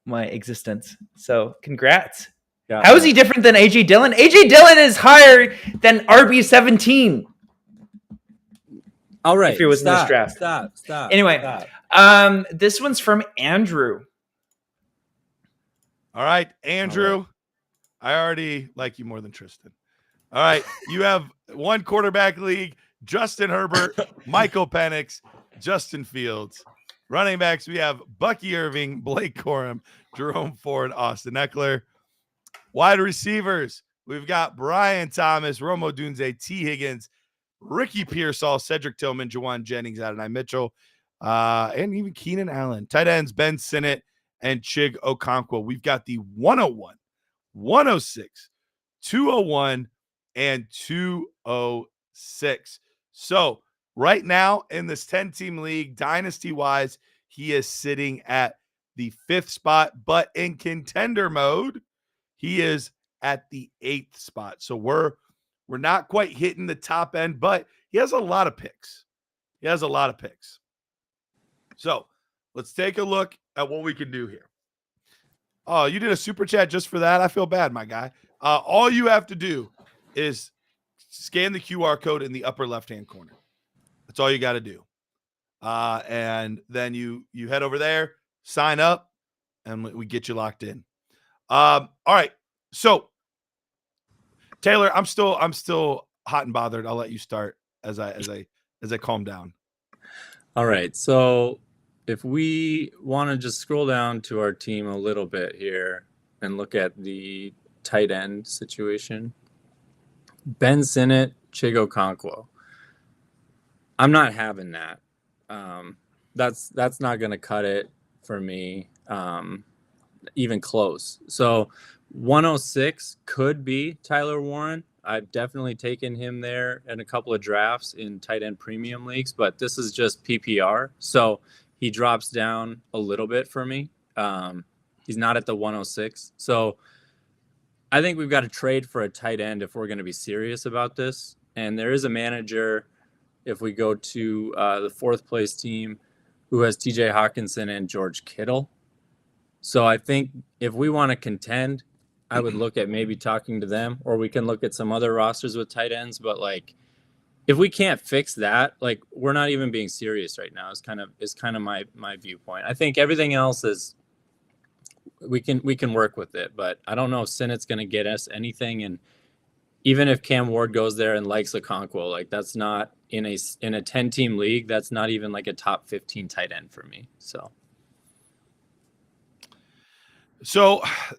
my existence. So congrats. Yeah. How is he different than AJ Dillon? AJ Dillon is higher than RB17. All right. If it was in this draft. Stop. Anyway, stop. This one's from Andrew. All right, Andrew. All right. I already like you more than Tristan. All right, you have one quarterback league: Justin Herbert, Michael Penix, Justin Fields. Running backs, we have Bucky Irving, Blake Corum, Jerome Ford, Austin Eckler. Wide receivers, we've got Brian Thomas, Romo Dunze, T. Higgins, Ricky Pearsall, Cedric Tillman, Jawan Jennings, Adonai Mitchell, and even Keenan Allen. Tight ends, Ben Sinnott and Chig Okonkwo. We've got the 101, 106, 201, and 206. So right now in this 10-team league, dynasty-wise, he is sitting at the 5th spot, but in contender mode, he is at the 8th spot. So we're not quite hitting the top end, but he has a lot of picks. So let's take a look at what we can do here. Oh, you did a super chat just for that? I feel bad, my guy. All you have to do is scan the QR code in the upper left-hand corner. That's all you got to do. And then you head over there, sign up, and we get you locked in. All right. So Taylor, I'm still hot and bothered. I'll let you start as I calm down. All right. So if we want to just scroll down to our team a little bit here and look at the tight end situation, Ben Sinnott, Chig Okonkwo. I'm not having that. That's not going to cut it for me, even close. So 106 could be Tyler Warren. I've definitely taken him there in a couple of drafts in tight end premium leagues, but this is just PPR. So he drops down a little bit for me. He's not at the 106. So I think we've got to trade for a tight end if we're going to be serious about this. And there is a manager, if we go to the 4th place team, who has TJ Hawkinson and George Kittle. So I think if we want to contend, I would look at maybe talking to them, or we can look at some other rosters with tight ends. But like, if we can't fix that, like, we're not even being serious right now. Is kind of my viewpoint. I think everything else is we can work with it, but I don't know if Sinnott's going to get us anything. And even if Cam Ward goes there and likes Okonkwo, like, that's not in a 10-team league. That's not even like a top 15 tight end for me. So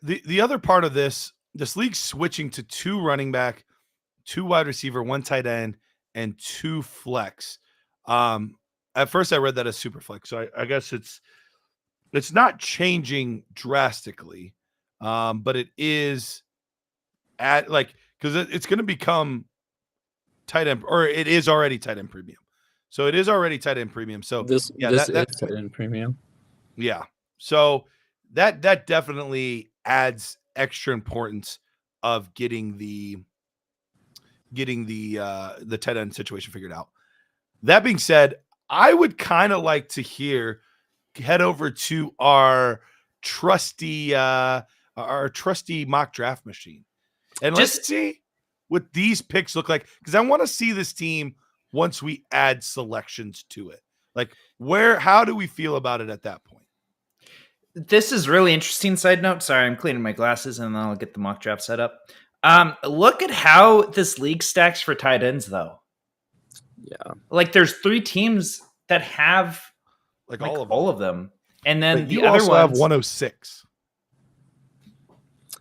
the other part of this league's switching to 2 running back, 2 wide receiver, 1 tight end, and 2 flex. At first I read that as super flex. So I guess it's not changing drastically. But it is at, like, because it's going to become tight end, or it is already tight end premium. So it is already tight end premium. So this is tight end premium. Yeah. So that definitely adds extra importance of getting the tight end situation figured out. That being said, I would kind of like to head over to our trusty mock draft machine, and let's see what these picks look like, because I want to see this team once we add selections to it. Like, how do we feel about it at that point? This is really interesting. Side note. Sorry, I'm cleaning my glasses and then I'll get the mock draft set up. Look at how this league stacks for tight ends, though. Yeah. Like, there's 3 teams that have like all of them. And then but the you other also ones have 106.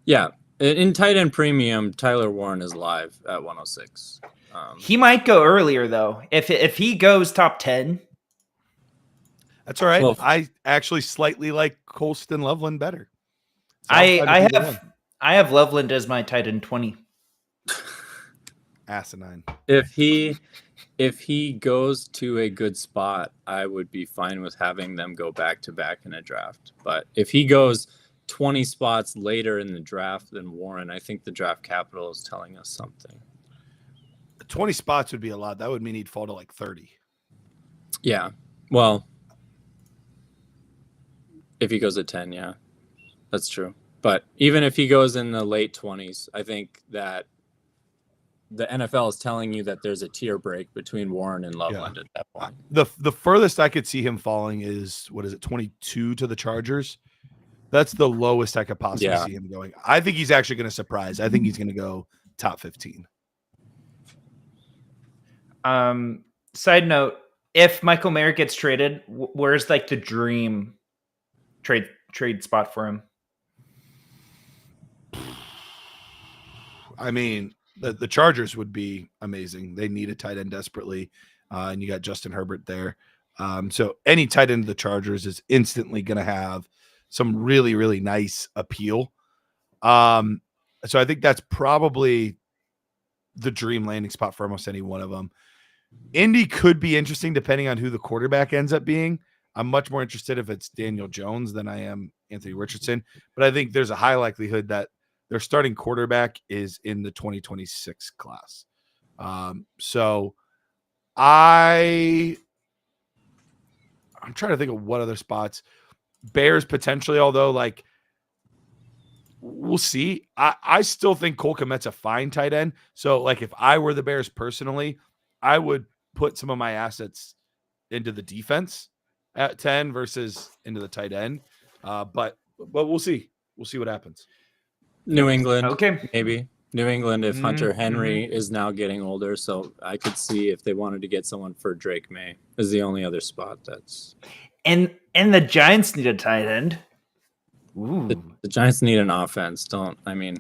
Yeah. In tight end premium, Tyler Warren is live at 106. He might go earlier though. If he goes top 10, That's all right. Well, I actually slightly like Colston Loveland better. So I'm fine with I either have one. I have Loveland as my tight end 20. Asinine. if he goes to a good spot, I would be fine with having them go back to back in a draft. But if he goes 20 spots later in the draft than Warren, I think the draft capital is telling us something. 20 spots would be a lot. That would mean he'd fall to like 30. Yeah. Well, if he goes at 10, yeah, that's true. But even if he goes in the late 20s, I think that the NFL is telling you that there's a tier break between Warren and Loveland at that point. The furthest I could see him falling is, 22 to the Chargers. That's the lowest I could possibly see him going. I think he's actually going to surprise. I think he's going to go top 15. Side note, if Michael Mayer gets traded, where's like the dream trade spot for him? I mean, the Chargers would be amazing. They need a tight end desperately, and you got Justin Herbert there. So any tight end of the Chargers is instantly going to have some really, really nice appeal. So I think that's probably the dream landing spot for almost any one of them. Indy could be interesting depending on who the quarterback ends up being. I'm much more interested if it's Daniel Jones than I am Anthony Richardson, but I think there's a high likelihood that their starting quarterback is in the 2026 class. So I'm trying to think of what other spots. Bears potentially, although like we'll see. I still think Cole Kmet's a fine tight end. So like if I were the Bears personally, I would put some of my assets into the defense at 10 versus into the tight end. But we'll see. We'll see what happens. New England, Okay. maybe. New England if Hunter Henry is now getting older. So I could see if they wanted to get someone for Drake May is the only other spot that's. And the Giants need a tight end. Ooh. The Giants need an offense.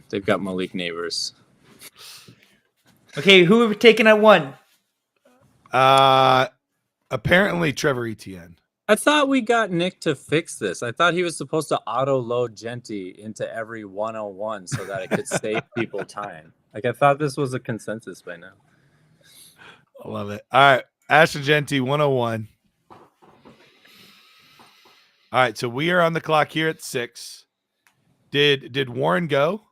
They've got Malik Neighbors. Okay, who are we taking at 1? Apparently Trevor Etienne. I thought we got Nick to fix this. I thought he was supposed to auto-load Genty into every 101 so that it could save people time. Like, I thought this was a consensus by now. I love it. All right, Ashton Genty, 101. All right, so we are on the clock here at 6. Did Warren go?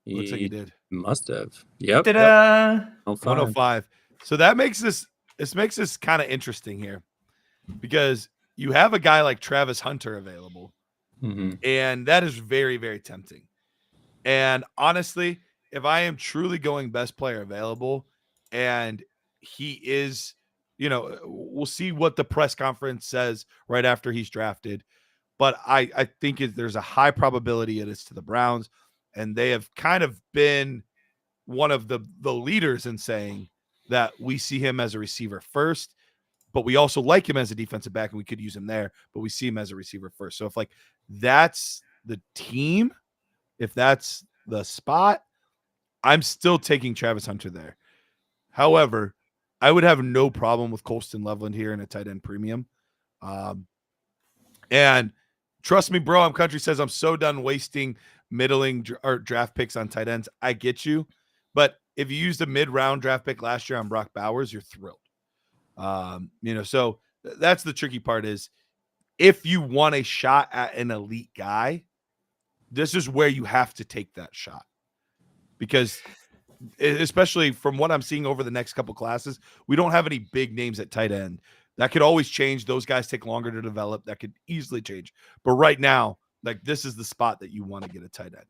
Looks like he did. Must have. Yep. Ta-da! 105. So that makes this kind of interesting here because you have a guy like Travis Hunter available, and that is very, very tempting. And honestly, if I am truly going best player available and he is, we'll see what the press conference says right after he's drafted. But I think there's a high probability it is to the Browns, and they have kind of been one of the leaders in saying that we see him as a receiver first, but we also like him as a defensive back, and we could use him there, but we see him as a receiver first. So if like that's the team, if that's the spot, I'm still taking Travis Hunter there. However, I would have no problem with Colston Loveland here in a tight end premium. And trust me, bro, Country says I'm so done wasting middling or draft picks on tight ends. I get you. But if you used a mid-round draft pick last year on Brock Bowers, you're thrilled. So that's the tricky part is if you want a shot at an elite guy, this is where you have to take that shot. Because especially from what I'm seeing over the next couple classes, we don't have any big names at tight end. That could always change. Those guys take longer to develop. That could easily change. But right now, like this is the spot that you want to get a tight end.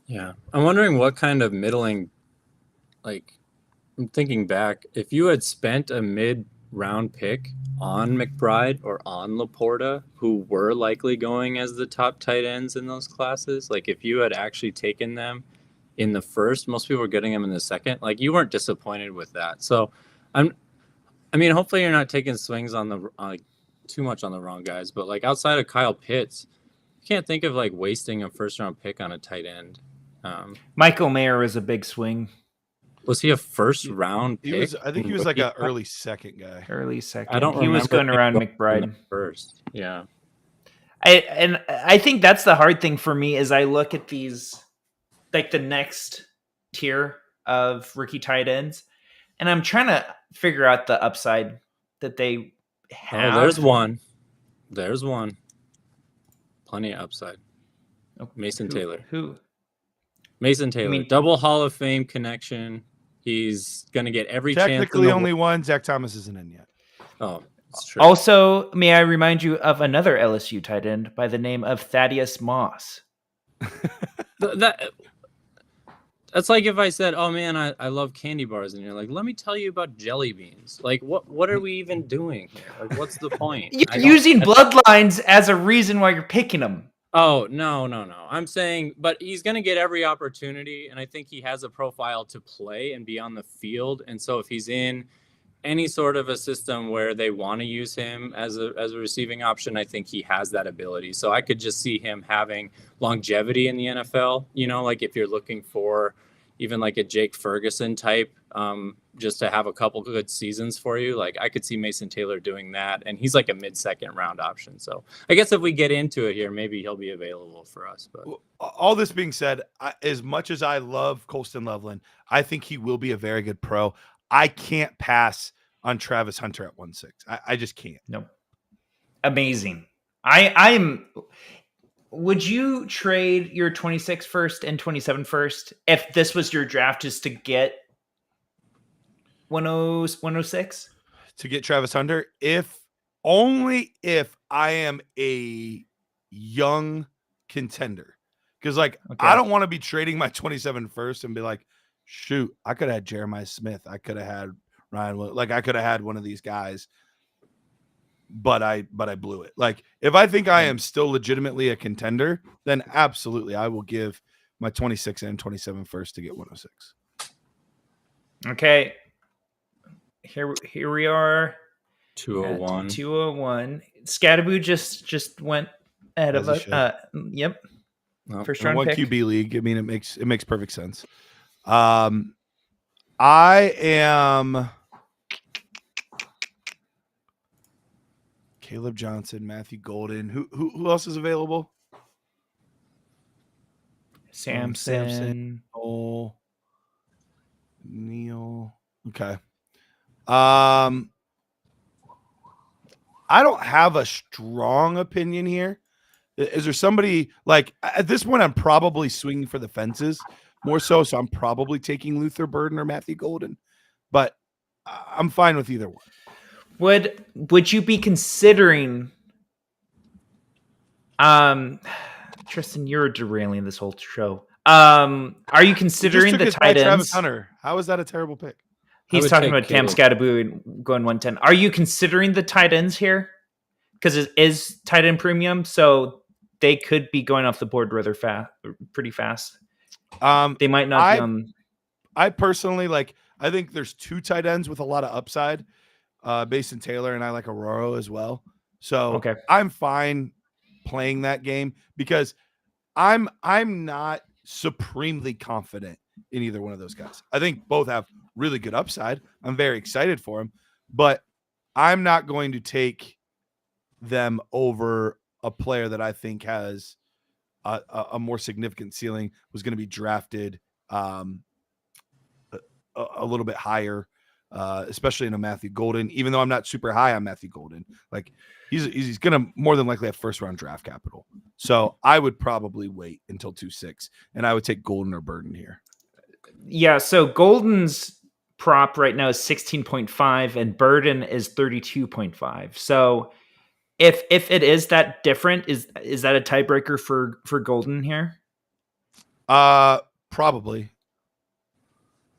Yeah. I'm wondering what kind of middling, like I'm thinking back, if you had spent a mid-round pick on McBride or on Laporta, who were likely going as the top tight ends in those classes, like if you had actually taken them in the first, most people were getting them in the second, like you weren't disappointed with that. So hopefully you're not taking swings on too much on the wrong guys, but like outside of Kyle Pitts, you can't think of like wasting a first round pick on a tight end. Michael Mayer was a big swing. Was he a first round pick? He was. I think he was like an early second guy. Early second. I don't He was remember going him around going in McBride. the first. Yeah. I think that's the hard thing for me is I look at these, like the next tier of rookie tight ends, and I'm trying to figure out the upside that they have. Oh, there's one. There's one. Plenty of upside. Mason Taylor. Who? Mason Taylor. Double Hall of Fame connection. He's going to get every chance. Technically only one. Zach Thomas isn't in yet. Oh, that's true. Also, may I remind you of another LSU tight end by the name of Thaddeus Moss. That's like if I said, "Oh man, I love candy bars," and you're like, "Let me tell you about jelly beans." Like, what are we even doing here? Like, what's the point? You're using bloodlines as a reason why you're picking them. Oh, no. I'm saying, but he's going to get every opportunity, and I think he has a profile to play and be on the field. And so if he's in any sort of a system where they want to use him as a receiving option, I think he has that ability. So I could just see him having longevity in the NFL, like if you're looking for even like a Jake Ferguson type, just to have a couple good seasons for you. Like I could see Mason Taylor doing that, and he's like a mid-second round option. So I guess if we get into it here, maybe he'll be available for us. But all this being said, as much as I love Colston Loveland, I think he will be a very good pro. I can't pass on Travis Hunter at 1.6. I just can't. No. Amazing. I'm. Would you trade your 26 first and 27 first if this was your draft just to get 106? To get Travis Hunter? Only if I am a young contender. Because, I don't want to be trading my 27 first and be like, shoot, I could have had Jeremiah Smith. I could have had Ryan. I could have had one of these guys. But I blew it. If I think I am still legitimately a contender, then absolutely I will give my 26 and 27 first to get 106. Okay. Here we are. 201. 201. Scattaboo just went ahead of us. Yep. Oh, First round one pick. QB league. I mean, it makes perfect sense. I am Caleb Johnson, Matthew Golden. Who else is available? Samson. Neil. Okay. I don't have a strong opinion here. Is there somebody at this point? I'm probably swinging for the fences more so. So I'm probably taking Luther Burden or Matthew Golden, but I'm fine with either one. Would you be considering? Tristan, you're derailing this whole show. Are you considering the tight ends? Travis Hunter. How is that a terrible pick? He's talking about Cam Scattaboo and going 110. Are you considering the tight ends here? Because it is tight end premium, so they could be going off the board pretty fast. They might not be on. I personally I think there's two tight ends with a lot of upside. Mason Taylor, and I like Aurora as well. So I'm fine playing that game because I'm not supremely confident in either one of those guys. I think both have really good upside. I'm very excited for them, but I'm not going to take them over a player that I think has a more significant ceiling, was going to be drafted a little bit higher. Especially in a Matthew Golden, even though I'm not super high on Matthew Golden, he's going to more than likely have first round draft capital. So I would probably wait until 2.6 and I would take Golden or Burden here. Yeah. So Golden's prop right now is 16.5 and Burden is 32.5. So if it is that different, is that a tiebreaker for Golden here? Probably.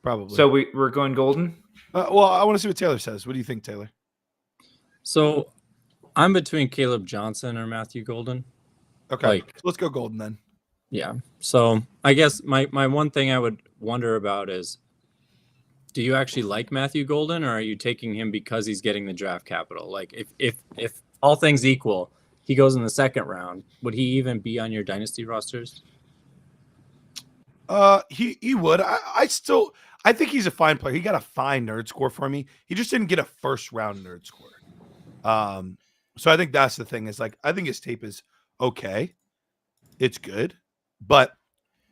So we're going Golden. Well, I want to see what Taylor says. What do you think, Taylor? So I'm between Caleb Johnson or Matthew Golden. Okay. Let's go Golden then. Yeah. So I guess my one thing I would wonder about is, do you actually like Matthew Golden, or are you taking him because he's getting the draft capital? If all things equal, he goes in the second round, would he even be on your dynasty rosters? He would. I think he's a fine player. He got a fine nerd score for me. He just didn't get a first round nerd score. So I think that's the thing. Is like I think his tape is okay. It's good, but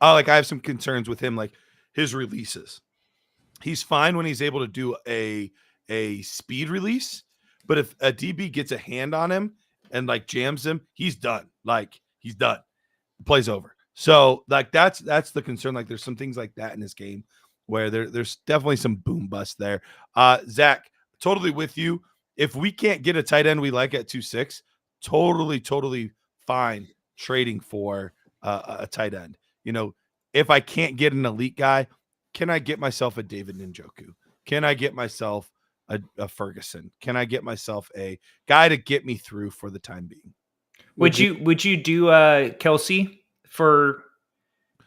I have some concerns with him, like his releases. He's fine when he's able to do a speed release, but if a DB gets a hand on him and like jams him, he's done. Like he's done. Plays over. So like that's the concern. Like there's some things like that in his game where there's definitely some boom bust there. Zach, totally with you. If we can't get a tight end we like at 2.6, totally fine trading for a tight end. You know, if I can't get an elite guy, can I get myself a David Njoku? Can I get myself a Ferguson? Can I get myself a guy to get me through for the time being? Would you do Kelsey for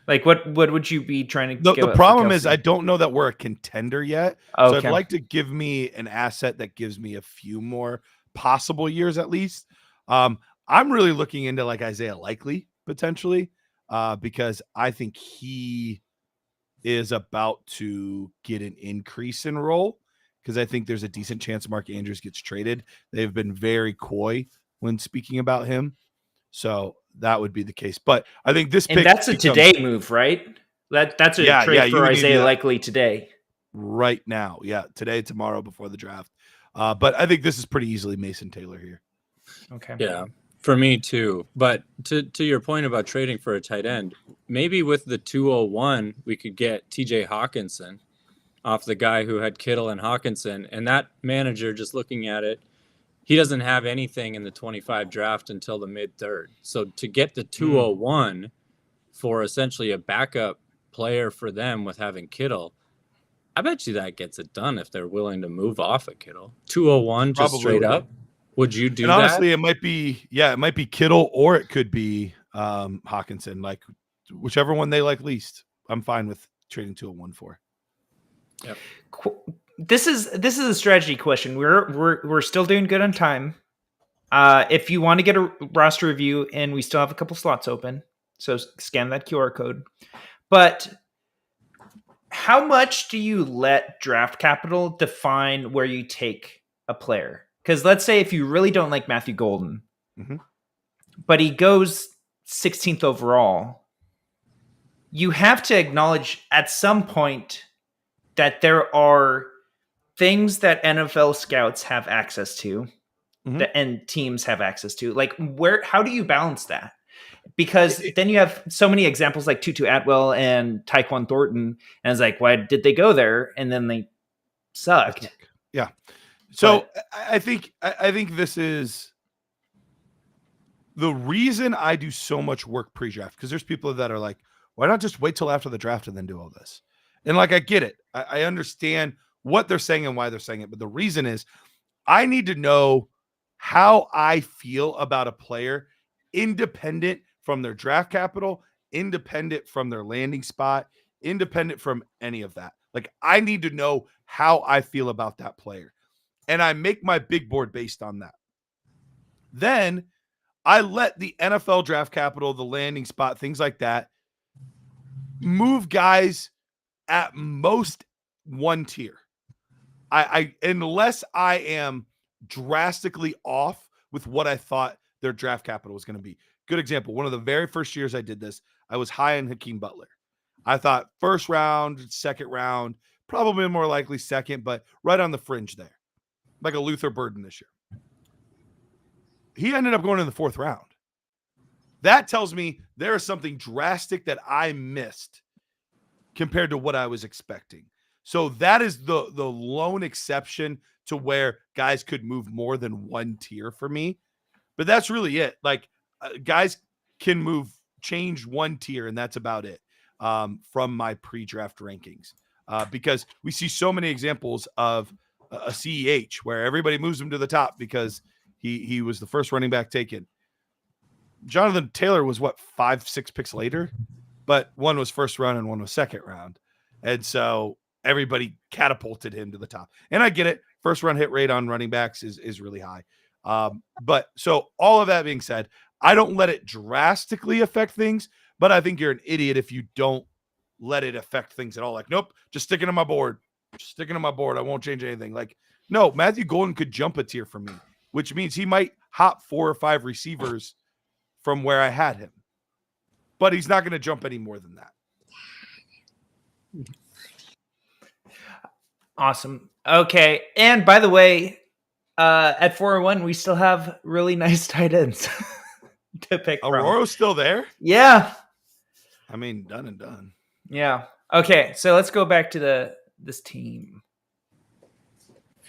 like what would you be trying to The problem is I don't know that we're a contender yet. So Okay. I'd like to give me an asset that gives me a few more possible years at least. I'm really looking into like Isaiah Likely potentially because I think he is about to get an increase in role because I think there's a decent chance Mark Andrews gets traded. They've been very coy when speaking about him. So that would be the case. But I think this pick and that's a today move, right? That's a trade for Isaiah Likely today. Right now. Yeah. Today, tomorrow, before the draft. But I think this is pretty easily Mason Taylor here. Okay. Yeah, for me too. But to your point about trading for a tight end, maybe with the 201, we could get TJ Hawkinson off the guy who had Kittle and Hawkinson. And that manager, just looking at it, he doesn't have anything in the 25 draft until the mid third. So to get the 201 for essentially a backup player for them with having Kittle, I bet you that gets it done if they're willing to move off of Kittle. 201 just straight up. Would you do that? And honestly, it might be Kittle or it could be Hawkinson, like whichever one they like least. I'm fine with trading 201 for. Yep. This is a strategy question. We're still doing good on time. If you want to get a roster review, and we still have a couple slots open, so scan that QR code. But how much do you let draft capital define where you take a player? Because let's say if you really don't like Matthew Golden, but he goes 16th overall, you have to acknowledge at some point that there are things that NFL scouts have access to and teams have access to. Like how do you balance that? Because then you have so many examples like Tutu Atwell and Tyquan Thornton, and it's like, why did they go there? And then they sucked. Yeah. So I think this is the reason I do so much work pre-draft, because there's people that are like, why not just wait till after the draft and then do all this? And like, I get it. I understand what they're saying and why they're saying it. But the reason is I need to know how I feel about a player independent from their draft capital, independent from their landing spot, independent from any of that. Like I need to know how I feel about that player. And I make my big board based on that. Then I let the NFL draft capital, the landing spot, things like that, move guys at most one tier. I unless I am drastically off with what I thought their draft capital was going to be. Good example. One of the very first years I did this, I was high on Hakeem Butler. I thought first round, second round, probably more likely second, but right on the fringe there. Like a Luther Burden this year. He ended up going in the fourth round. That tells me there is something drastic that I missed compared to what I was expecting. So that is the lone exception to where guys could move more than one tier for me. But that's really it. Like guys can change one tier, and that's about it from my pre-draft rankings. Because we see so many examples of a CEH where everybody moves him to the top because he was the first running back taken. Jonathan Taylor was 5-6 picks later, but one was first round and one was second round. And so everybody catapulted him to the top. And I get it. First round hit rate on running backs is really high. But so all of that being said, I don't let it drastically affect things, but I think you're an idiot if you don't let it affect things at all. Like, nope, just sticking to my board. Just sticking to my board. I won't change anything. Like, no, Matthew Golden could jump a tier for me, which means he might hop 4 or 5 receivers from where I had him. But he's not going to jump any more than that. Awesome. Okay. And by the way, at 401, we still have really nice tight ends to pick from. Aurora's still there? Yeah. I mean, done and done. Yeah. Okay. So let's go back to this team.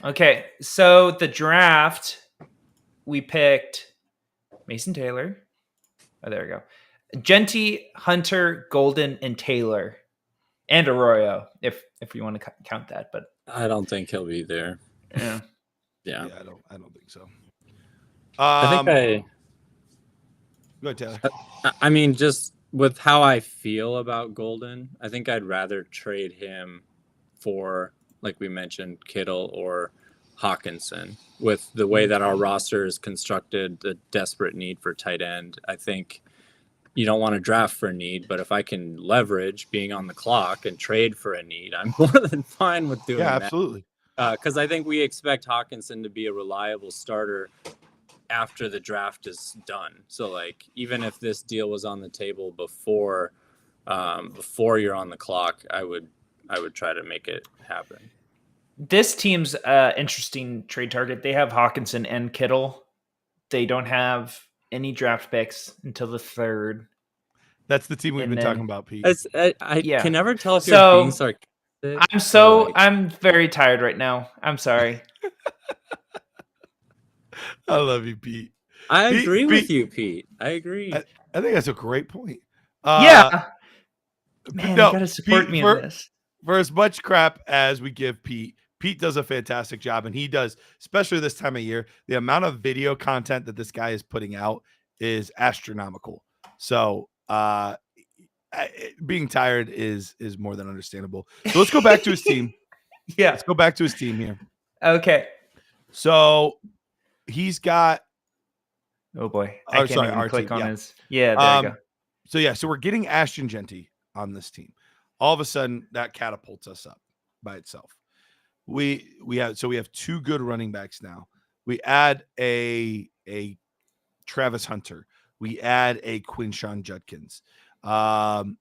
Okay. So the draft, we picked Mason Taylor. Oh, there we go. Genty, Hunter, Golden, and Taylor. And Arroyo, if you want to count that, but I don't think he'll be there. yeah. Yeah. I don't think so. I think Go ahead, Taylor. I mean, just with how I feel about Golden, I think I'd rather trade him for, like we mentioned, Kittle or Hawkinson. With the way that our roster is constructed, the desperate need for tight end, I think you don't want to draft for a need, but if I can leverage being on the clock and trade for a need, I'm more than fine with doing that. Yeah, absolutely. Because I think we expect Hawkinson to be a reliable starter after the draft is done. So, like, even if this deal was on the table before you're on the clock, I would try to make it happen. This team's interesting trade target. They have Hawkinson and Kittle. They don't have any draft picks until the 3rd. That's the team we've And been then- talking about, Pete. I Yeah. can never tell if So, you're being sarcastic. I'm very tired right now. I'm sorry. I love you, Pete. I Pete- agree with Pete- you, Pete. I agree. I think that's a great point. Yeah. Man, no, you gotta support Pete, me for- in this. For as much crap as we give Pete, Pete does a fantastic job, and he does, especially this time of year. The amount of video content that this guy is putting out is astronomical. So, being tired is more than understandable. So let's go back to his team. Yeah. Let's go back to his team here. Okay. So he's got. Oh boy. Oh, I can't sorry, even our click team, on yeah. his. Yeah, there you go. So we're getting Ashton Genty on this team. All of a sudden, that catapults us up by itself. We have 2 good running backs now. We add a Travis Hunter. We add a Quinshawn Judkins. And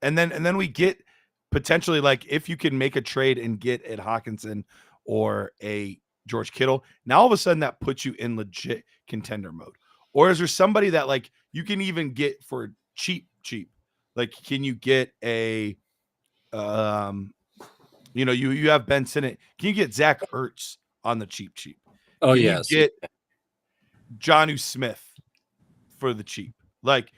then we get potentially, like, if you can make a trade and get a Hawkinson or a George Kittle, now all of a sudden that puts you in legit contender mode. Or is there somebody that, like, you can even get for cheap? Like, can you get a you have Ben Sinnott. Can you get Zach Ertz on the cheap? Oh, Can yes. you get Jonnu Smith for the cheap? Like,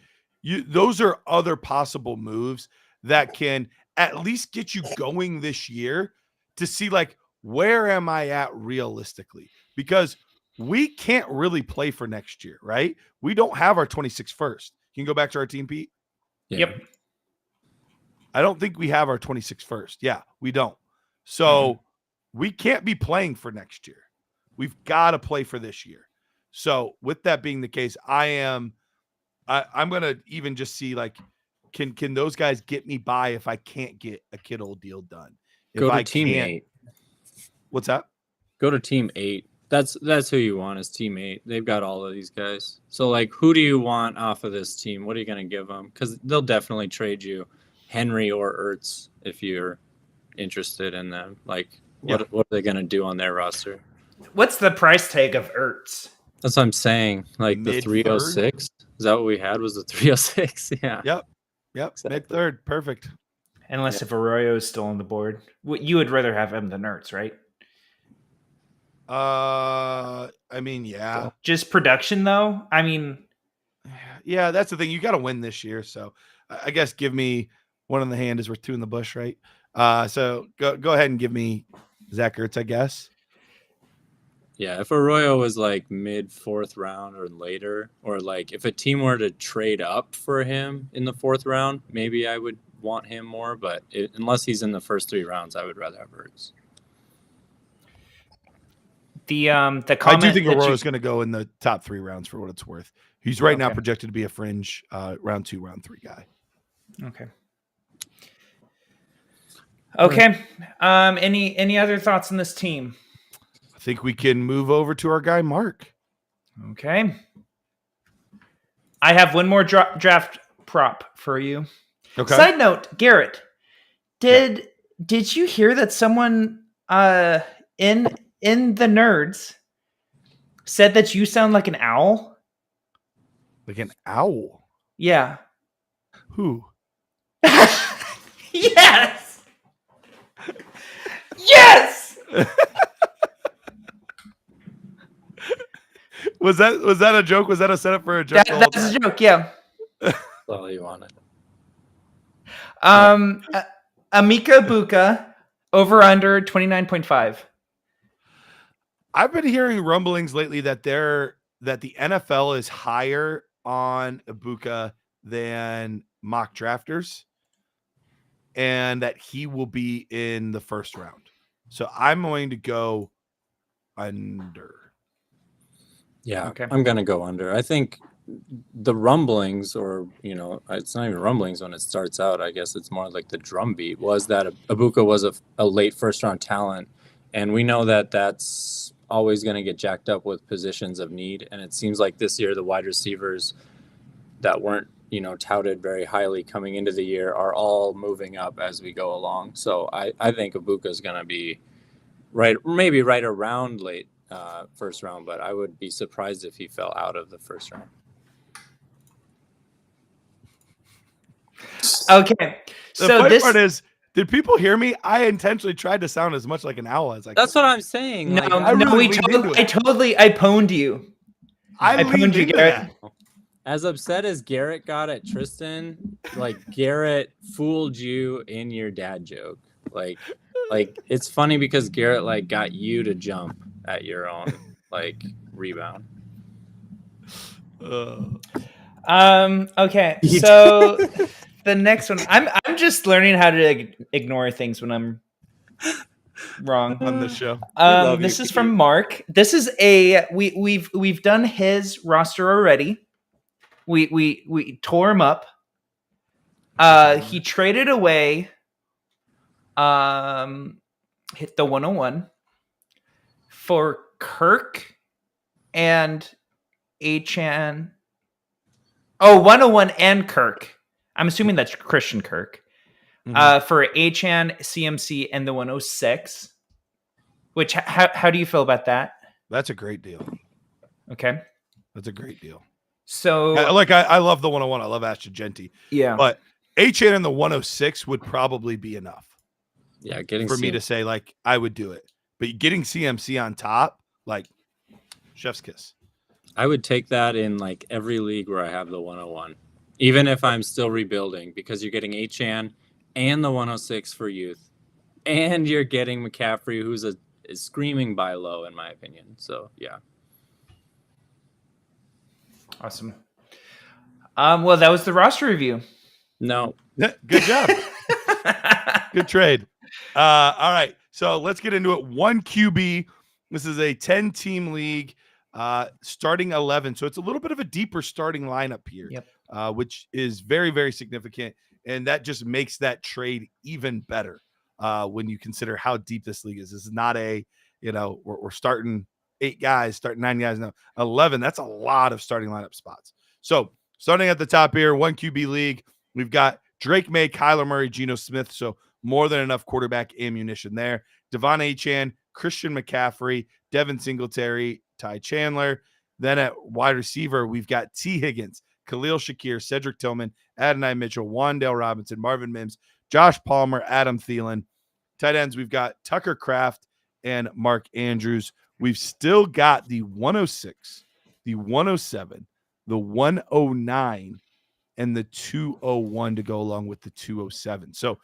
those are other possible moves that can at least get you going this year to see, like, where am I at realistically? Because we can't really play for next year, right? We don't have our 26 first. Can you go back to our team, Pete? Yeah. Yep. I don't think we have our 26 first. Yeah, we don't. So we can't be playing for next year. We've got to play for this year. So with that being the case, I'm going to even just see, like, can those guys get me by if I can't get a Kittle deal done? If Go to I team can't- 8. What's that? Go to team 8. That's who you want is team 8. They've got all of these guys. So, like, who do you want off of this team? What are you going to give them? Because they'll definitely trade you Henry or Ertz if you're interested in them. Like, what are they going to do on their roster? What's the price tag of Ertz? That's what I'm saying. Like, the Mid-third? 306. Is that what we had? Was the 306? Yeah. Yep. Exactly. Mid-third. Perfect. Unless if Arroyo is still on the board. You would rather have him than Ertz, right? I mean, yeah. Just production, though? I mean, Yeah, that's the thing. You got to win this year. So I guess give me one in the hand is worth 2 in the bush, right? So go ahead and give me Zach Ertz, I guess. Yeah, if Arroyo was like mid 4th round or later, or like if a team were to trade up for him in the 4th round, maybe I would want him more. But unless he's in the first 3 rounds, I would rather have Ertz. the comment I do think that Aurora's going to go in the top 3 rounds for what it's worth. He's right now Okay. projected to be a fringe round 2, round 3 guy. Okay. Okay. Any other thoughts on this team? I think we can move over to our guy Mark. Okay. I have one more draft prop for you. Okay. Side note, Garrett, did you hear that someone in the nerds said that you sound like an owl? Like an owl. Yeah. Who? Yes. Yes. Was that a joke? Was that a setup for a joke? That's a joke. Yeah. That's all you wanted. Amika Buka over under 29.5. I've been hearing rumblings lately that the NFL is higher on Ibuka than mock drafters, and that he will be in the first round. So I'm going to go under. Yeah, Okay. I'm gonna go under. I think the rumblings, or it's not even rumblings when it starts out. I guess it's more like the drumbeat was that Ibuka was a late first round talent, and we know that that's always going to get jacked up with positions of need. And it seems like this year the wide receivers that weren't touted very highly coming into the year are all moving up as we go along. So I think Ibuka is going to be maybe right around late first round, but I would be surprised if he fell out of the first round. Okay. The So funny this part is, did people hear me? I intentionally tried to sound as much like an owl as I could. That's what I'm saying. No, Like, I really leaned into it. I pwned you. I pwned leaned you, into Garrett. that. as upset as Garrett got at Tristan, like Garrett fooled you in your dad joke. Like it's funny because Garrett like got you to jump at your own like rebound. Okay. So the next one, I'm just learning how to ignore things when I'm wrong On the show. This is from Mark. This is we've done his roster already. We tore him up. He traded away hit the 101 for Kirk and Achan. Oh, 101 and Kirk. I'm assuming that's Christian Kirk. For Achan, CMC, and the 106. Which how do you feel about that? That's a great deal. Okay. That's a great deal. So I love the 101. I love Ashton Genty. Yeah. But HN and the 106 would probably be enough. Yeah, getting for me to say like I would do it. But getting CMC on top, like chef's kiss. I would take that in like every league where I have the 101. Even if I'm still rebuilding, because you're getting HN and the 106 for youth. And you're getting McCaffrey, who's a screaming buy low, in my opinion. So, yeah. Awesome. Well, that was the roster review. No. Good job. Good trade. All right. So let's get into it. 1 QB. This is a 10-team league, starting 11. So it's a little bit of a deeper starting lineup here, which is very, very significant. And that just makes that trade even better when you consider how deep this league is. This is not we're starting 8 guys, starting 9 guys now. 11, that's a lot of starting lineup spots. So starting at the top here, 1 QB league, we've got Drake May, Kyler Murray, Geno Smith. So more than enough quarterback ammunition there. Devon Achane, Christian McCaffrey, Devin Singletary, Ty Chandler. Then at wide receiver, we've got T. Higgins, Khalil Shakir, Cedric Tillman, Adonai Mitchell, Wandale Robinson, Marvin Mims, Josh Palmer, Adam Thielen. Tight ends, we've got Tucker Kraft and Mark Andrews. We've still got the 106, the 107, the 109, and the 201 to go along with the 207. So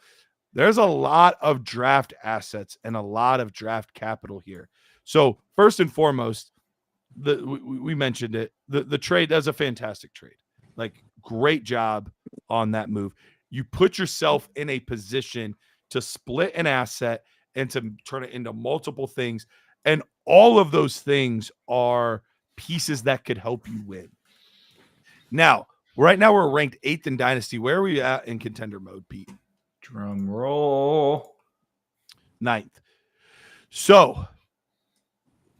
there's a lot of draft assets and a lot of draft capital here. So first and foremost, we mentioned it. The trade, that's a fantastic trade. Like, great job on that move. You put yourself in a position to split an asset and to turn it into multiple things. And all of those things are pieces that could help you win. Now, right now we're ranked 8th in Dynasty. Where are we at in contender mode, Pete? Drum roll. 9th. So,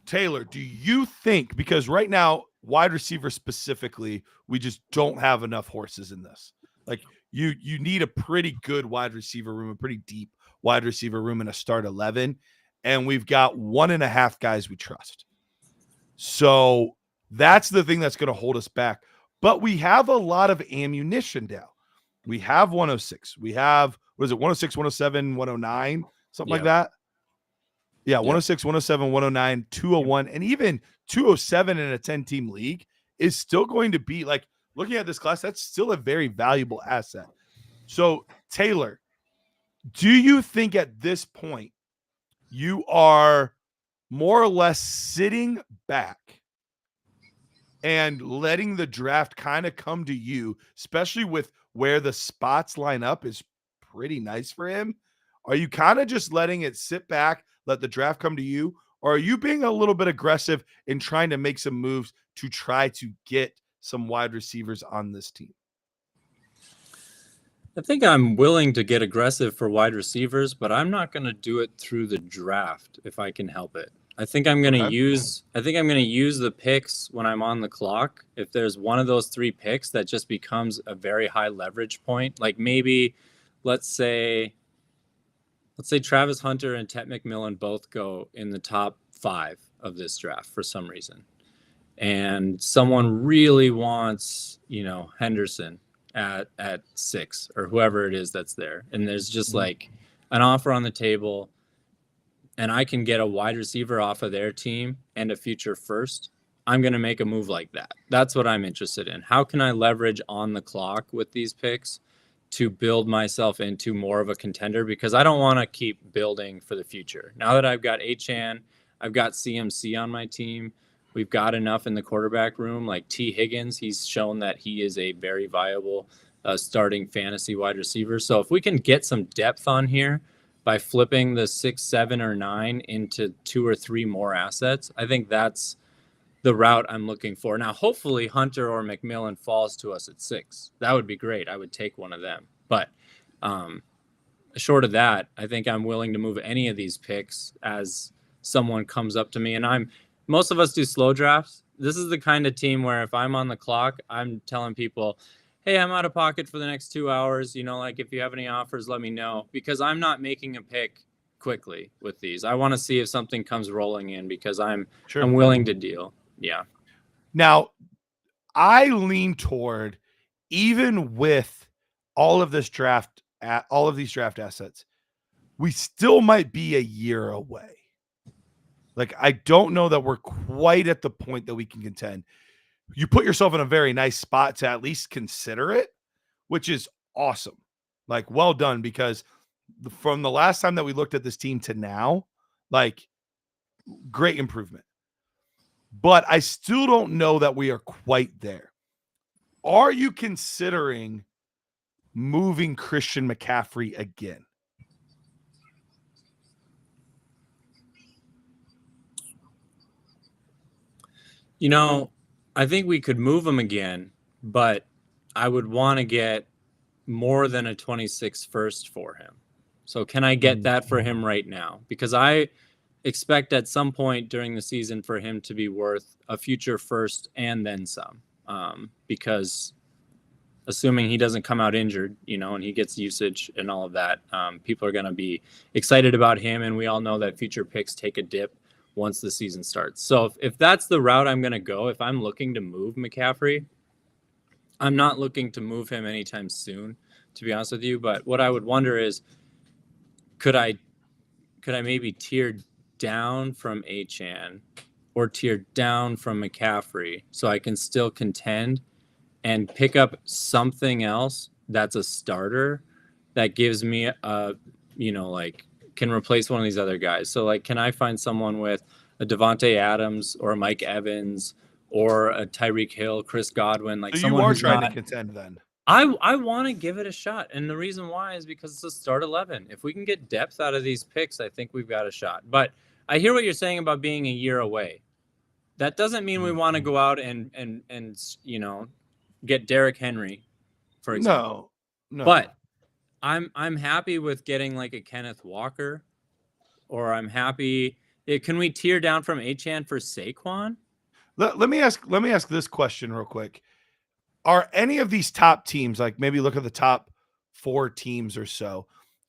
Taylor, do you think, because right now, wide receiver specifically, we just don't have enough horses in this. Like you need a pretty good wide receiver room, a pretty deep wide receiver room in a start 11. And we've got 1.5 guys we trust. So that's the thing that's going to hold us back. But we have a lot of ammunition now. We have 106. We have, what is it, 106, 107, 109, something like that. Yeah, 106, 107, 109, 201, and even 207 in a 10-team league is still going to be like, looking at this class, that's still a very valuable asset. So, Taylor, do you think at this point you are more or less sitting back and letting the draft kind of come to you, especially with where the spots line up is pretty nice for him? Are you kind of just letting it sit back, let the draft come to you? Or are you being a little bit aggressive in trying to make some moves to try to get some wide receivers on this team? I think I'm willing to get aggressive for wide receivers, but I'm not going to do it through the draft if I can help it. I think I'm going to use the picks when I'm on the clock. If there's one of those 3 picks that just becomes a very high leverage point, like maybe let's say Travis Hunter and Tet McMillan both go in the top 5 of this draft for some reason. And someone really wants, Henderson at 6 or whoever it is that's there. And there's just like an offer on the table and I can get a wide receiver off of their team and a future first. I'm going to make a move like that. That's what I'm interested in. How can I leverage on the clock with these picks to build myself into more of a contender? Because I don't want to keep building for the future. Now that I've got Achane, I've got CMC on my team. We've got enough in the quarterback room, like T. Higgins. He's shown that he is a very viable starting fantasy wide receiver. So if we can get some depth on here by flipping the 6, 7, or 9 into 2 or 3 more assets, I think that's the route I'm looking for. Now, hopefully Hunter or McMillan falls to us at 6. That would be great. I would take one of them. But short of that, I think I'm willing to move any of these picks as someone comes up to me. And most of us do slow drafts. This is the kind of team where if I'm on the clock, I'm telling people, hey, I'm out of pocket for the next 2 hours. Like if you have any offers, let me know, because I'm not making a pick quickly with these. I want to see if something comes rolling in because I'm willing to deal. Yeah. Now, I lean toward, even with all of these draft assets, we still might be a year away. Like, I don't know that we're quite at the point that we can contend. You put yourself in a very nice spot to at least consider it, which is awesome. Like, well done, because from the last time that we looked at this team to now, like, great improvement. But I still don't know that we are quite there. Are you considering moving Christian McCaffrey again? I think we could move him again, but I would want to get more than a 26 first for him. So can I get that for him right now? Because I expect at some point during the season for him to be worth a future first and then some. Because assuming he doesn't come out injured, and he gets usage and all of that, people are going to be excited about him. And we all know that future picks take a dip once the season starts. So if that's the route I'm going to go, if I'm looking to move McCaffrey, I'm not looking to move him anytime soon, to be honest with you. But what I would wonder is, could I maybe tier down from Achane or tier down from McCaffrey so I can still contend and pick up something else that's a starter that gives me can replace one of these other guys. So like, can I find someone with a Devontae Adams or a Mike Evans or a Tyreek Hill, Chris Godwin, like so someone you are who's trying not, to contend then? I want to give it a shot. And the reason why is because it's a start 11. If we can get depth out of these picks, I think we've got a shot. But I hear what you're saying about being a year away. That doesn't mean we want to go out and get Derrick Henry, for example. No. But I'm happy with getting like a Kenneth Walker or I'm happy. Can we tear down from Achane for Saquon? Let me ask this question real quick. Are any of these top teams, like maybe look at the top 4 teams or so,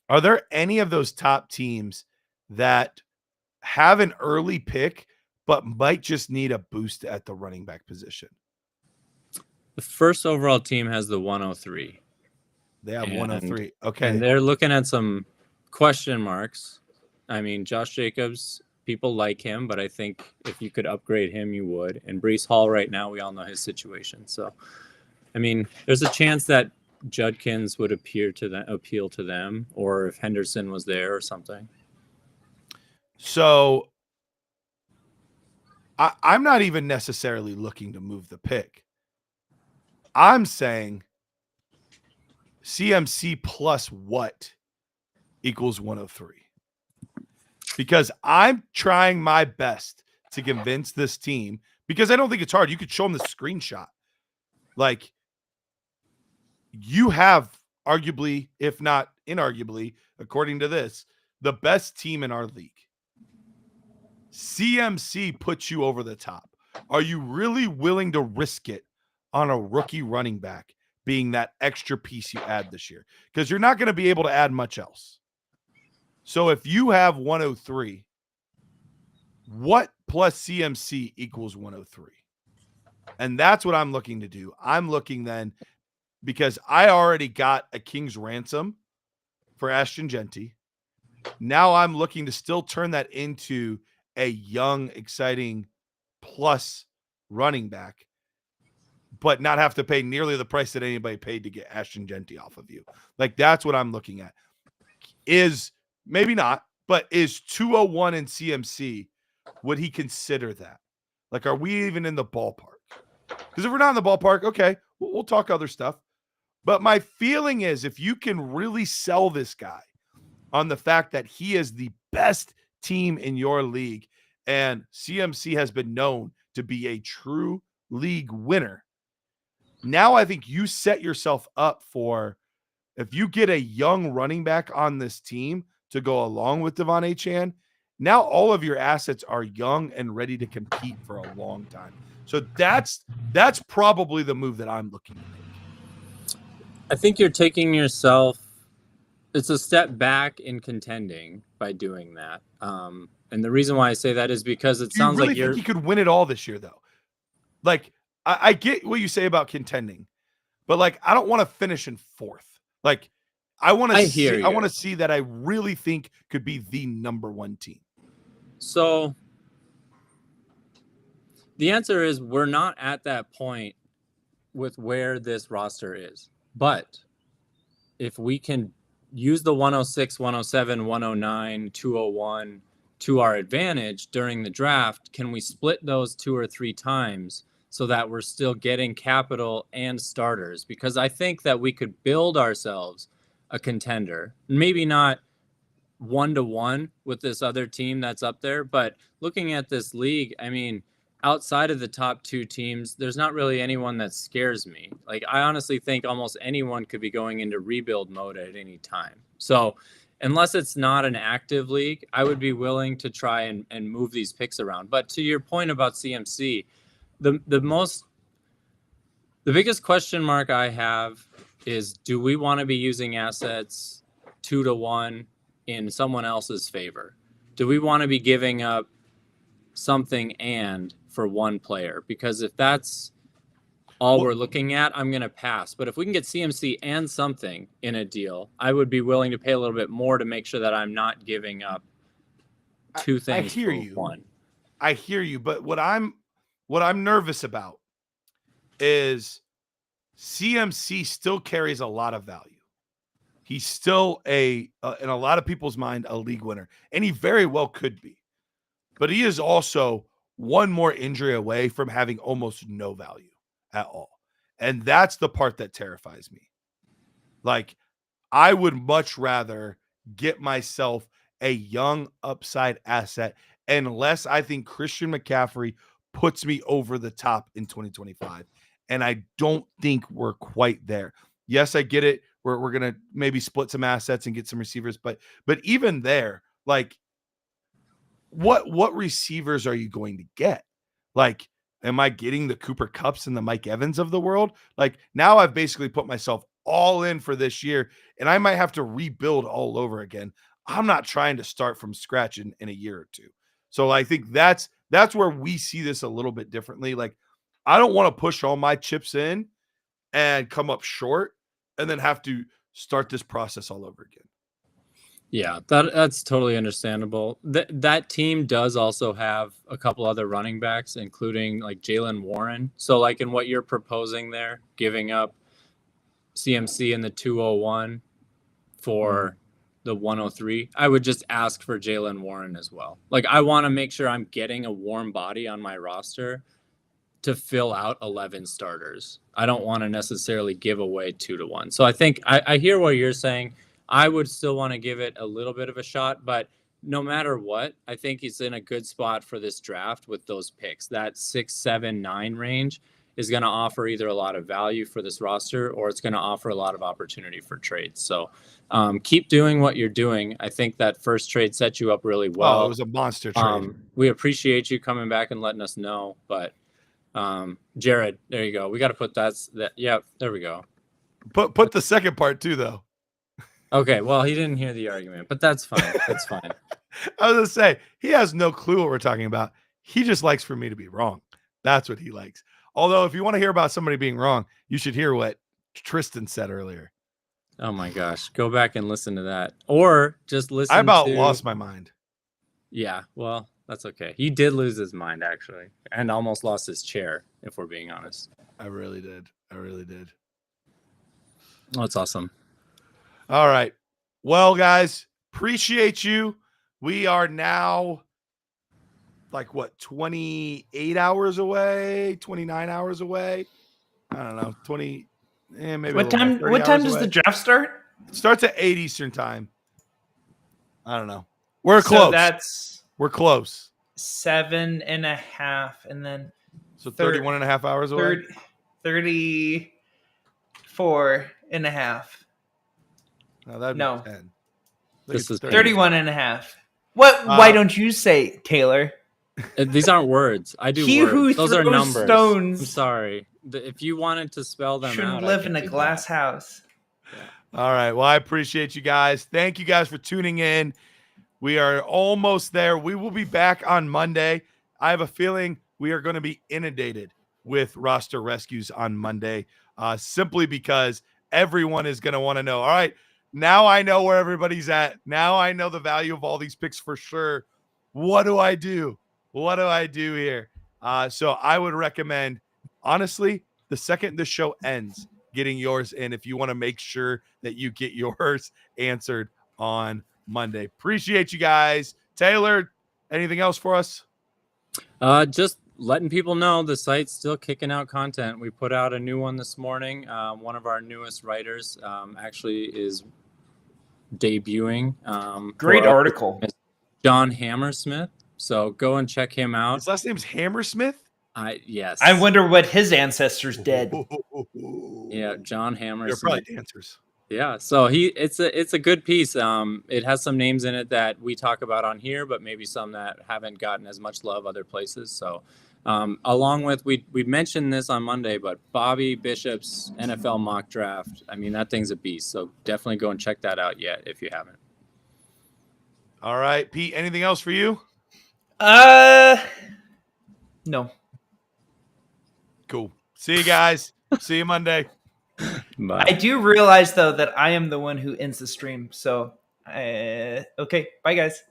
are there any of those top teams that have an early pick but might just need a boost at the running back position? The first overall team has the 103. They have And- 103. Okay. And they're looking at some question marks. I mean, Josh Jacobs, people like him, but I think if you could upgrade him, you would. And Breece Hall right now, we all know his situation. So, I mean, there's a chance that Judkins would appeal to them, or if Henderson was there or something. So I'm not even necessarily looking to move the pick. I'm saying CMC plus what equals 103. Because I'm trying my best to convince this team, because I don't think it's hard. You could show them the screenshot. Like, you have arguably, if not inarguably, according to this, the best team in our league. CMC puts you over the top. Are you really willing to risk it on a rookie running back being that extra piece you add this year? Because you're not going to be able to add much else. So if you have 103, what plus CMC equals 103? And that's what I'm looking to do. I'm looking then, because I already got a king's ransom for Ashton Genty. Now I'm looking to still turn that into a young, exciting plus running back, but not have to pay nearly the price that anybody paid to get Ashton Genty off of you. Like, that's what I'm looking at. Is maybe not, but is 201 in CMC, would he consider that? Like, are we even in the ballpark? Because if we're not in the ballpark, okay, we'll talk other stuff. But my feeling is, if you can really sell this guy on the fact that he is the best team in your league, and CMC has been known to be a true league winner, now I think you set yourself up for, if you get a young running back on this team to go along with Devon Achane, now all of your assets are young and ready to compete for a long time. So that's probably the move that I'm looking to make. I think you're taking yourself, it's a step back in contending by doing that. And the reason why I say that is because it sounds like think he could win it all this year, though? Like, I get what you say about contending, but like, I don't want to finish in 4th. Like, I want to see that I really think could be the number 1 team. So the answer is, we're not at that point with where this roster is. But if we can use the 106, 107, 109, 201 to our advantage during the draft, can we split those 2 or 3 times so that we're still getting capital and starters? Because I think that we could build ourselves a contender, maybe not 1-to-1 with this other team that's up there, but looking at this league, I mean, outside of the top 2 teams, there's not really anyone that scares me. Like, I honestly think almost anyone could be going into rebuild mode at any time. So unless it's not an active league, I would be willing to try and move these picks around. But to your point about CMC, the biggest question mark I have is, do we want to be using assets 2-to-1 in someone else's favor? Do we want to be giving up something for one player? Because if that's all we're looking at, I'm going to pass. But if we can get CMC and something in a deal, I would be willing to pay a little bit more to make sure that I'm not giving up 2 things for one. I hear you, but what I'm nervous about is CMC still carries a lot of value. He's still in a lot of people's mind, a league winner, and he very well could be. But he is also one more injury away from having almost no value at all. And that's the part that terrifies me. Like, I would much rather get myself a young upside asset, unless I think Christian McCaffrey puts me over the top in 2025. And I don't think we're quite there. Yes, I get it. We're going to maybe split some assets and get some receivers. But even there, like, what receivers are you going to get? Like, am I getting the Cooper Kupps and the Mike Evans of the world? Like, now I've basically put myself all in for this year, and I might have to rebuild all over again. I'm not trying to start from scratch in a year or two. So I think that's where we see this a little bit differently. Like, I don't want to push all my chips in and come up short and then have to start this process all over again. Yeah, that's totally understandable. That team does also have a couple other running backs, including like Jalen Warren. So like in what you're proposing there, giving up CMC in the 201 for the 103, I would just ask for Jalen Warren as well. Like I want to make sure I'm getting a warm body on my roster to fill out 11 starters. I don't want to necessarily give away 2-1. So I think I hear what you're saying. I would still want to give it a little bit of a shot, but no matter what, I think he's in a good spot for this draft with those picks. That 6, 7, 9 range is going to offer either a lot of value for this roster or it's going to offer a lot of opportunity for trades. So keep doing what you're doing. I think that first trade set you up really well. Oh, it was a monster trade. We appreciate you coming back and letting us know, but Jared, there you go. We got to put that. Yeah, there we go. Put the second part too, though. Okay, well, he didn't hear the argument, but that's fine. That's fine. I was gonna say he has no clue what we're talking about. He just likes for me to be wrong. That's what he likes. Although, if you want to hear about somebody being wrong, you should hear what Tristan said earlier. Oh my gosh, go back and listen to that, or just listen. I about lost my mind. Yeah, well, that's okay. He did lose his mind actually, and almost lost his chair. If we're being honest, I really did. Oh, that's awesome. All right. Well, guys, appreciate you. We are now like what, 28 hours away, 29 hours away. I don't know, 20. Maybe. What time does the draft start? It starts at 8 Eastern time. I don't know. We're close. So that's We're close. 7.5, and then So 31 and a half hours away. 34.5. No. 10. This is 31 and a half. What? Why don't you say, Taylor? These aren't words. I do. He words. who Those are throws numbers. stones I'm sorry. If you wanted to spell them should out, live in a glass house. All right. Well, I appreciate you guys. Thank you guys for tuning in. We are almost there. We will be back on Monday. I have a feeling we are going to be inundated with roster rescues on Monday, simply because everyone is going to want to know. All right, now I know where everybody's at. Now I know the value of all these picks for sure. What do I do? What do I do here? So I would recommend, honestly, the second the show ends, getting yours in if you want to make sure that you get yours answered on Monday. Appreciate you guys. Taylor, anything else for us? Just letting people know the site's still kicking out content. We put out a new one this morning. One of our newest writers actually is debuting. Great article. John Hammersmith. So go and check him out. His last name's Hammersmith? Yes. I wonder what his ancestors did. Yeah, John They're Hammersmith. probably dancers. Yeah, so it's a good piece. It has some names in it that we talk about on here, but maybe some that haven't gotten as much love other places. So, along with we mentioned this on Monday, but Bobby Bishop's NFL mock draft. I mean, that thing's a beast. So definitely go and check that out yet if you haven't. All right, Pete. Anything else for you? No. Cool. See you guys. See you Monday. Bye. I do realize though that I am the one who ends the stream. So, okay, bye guys.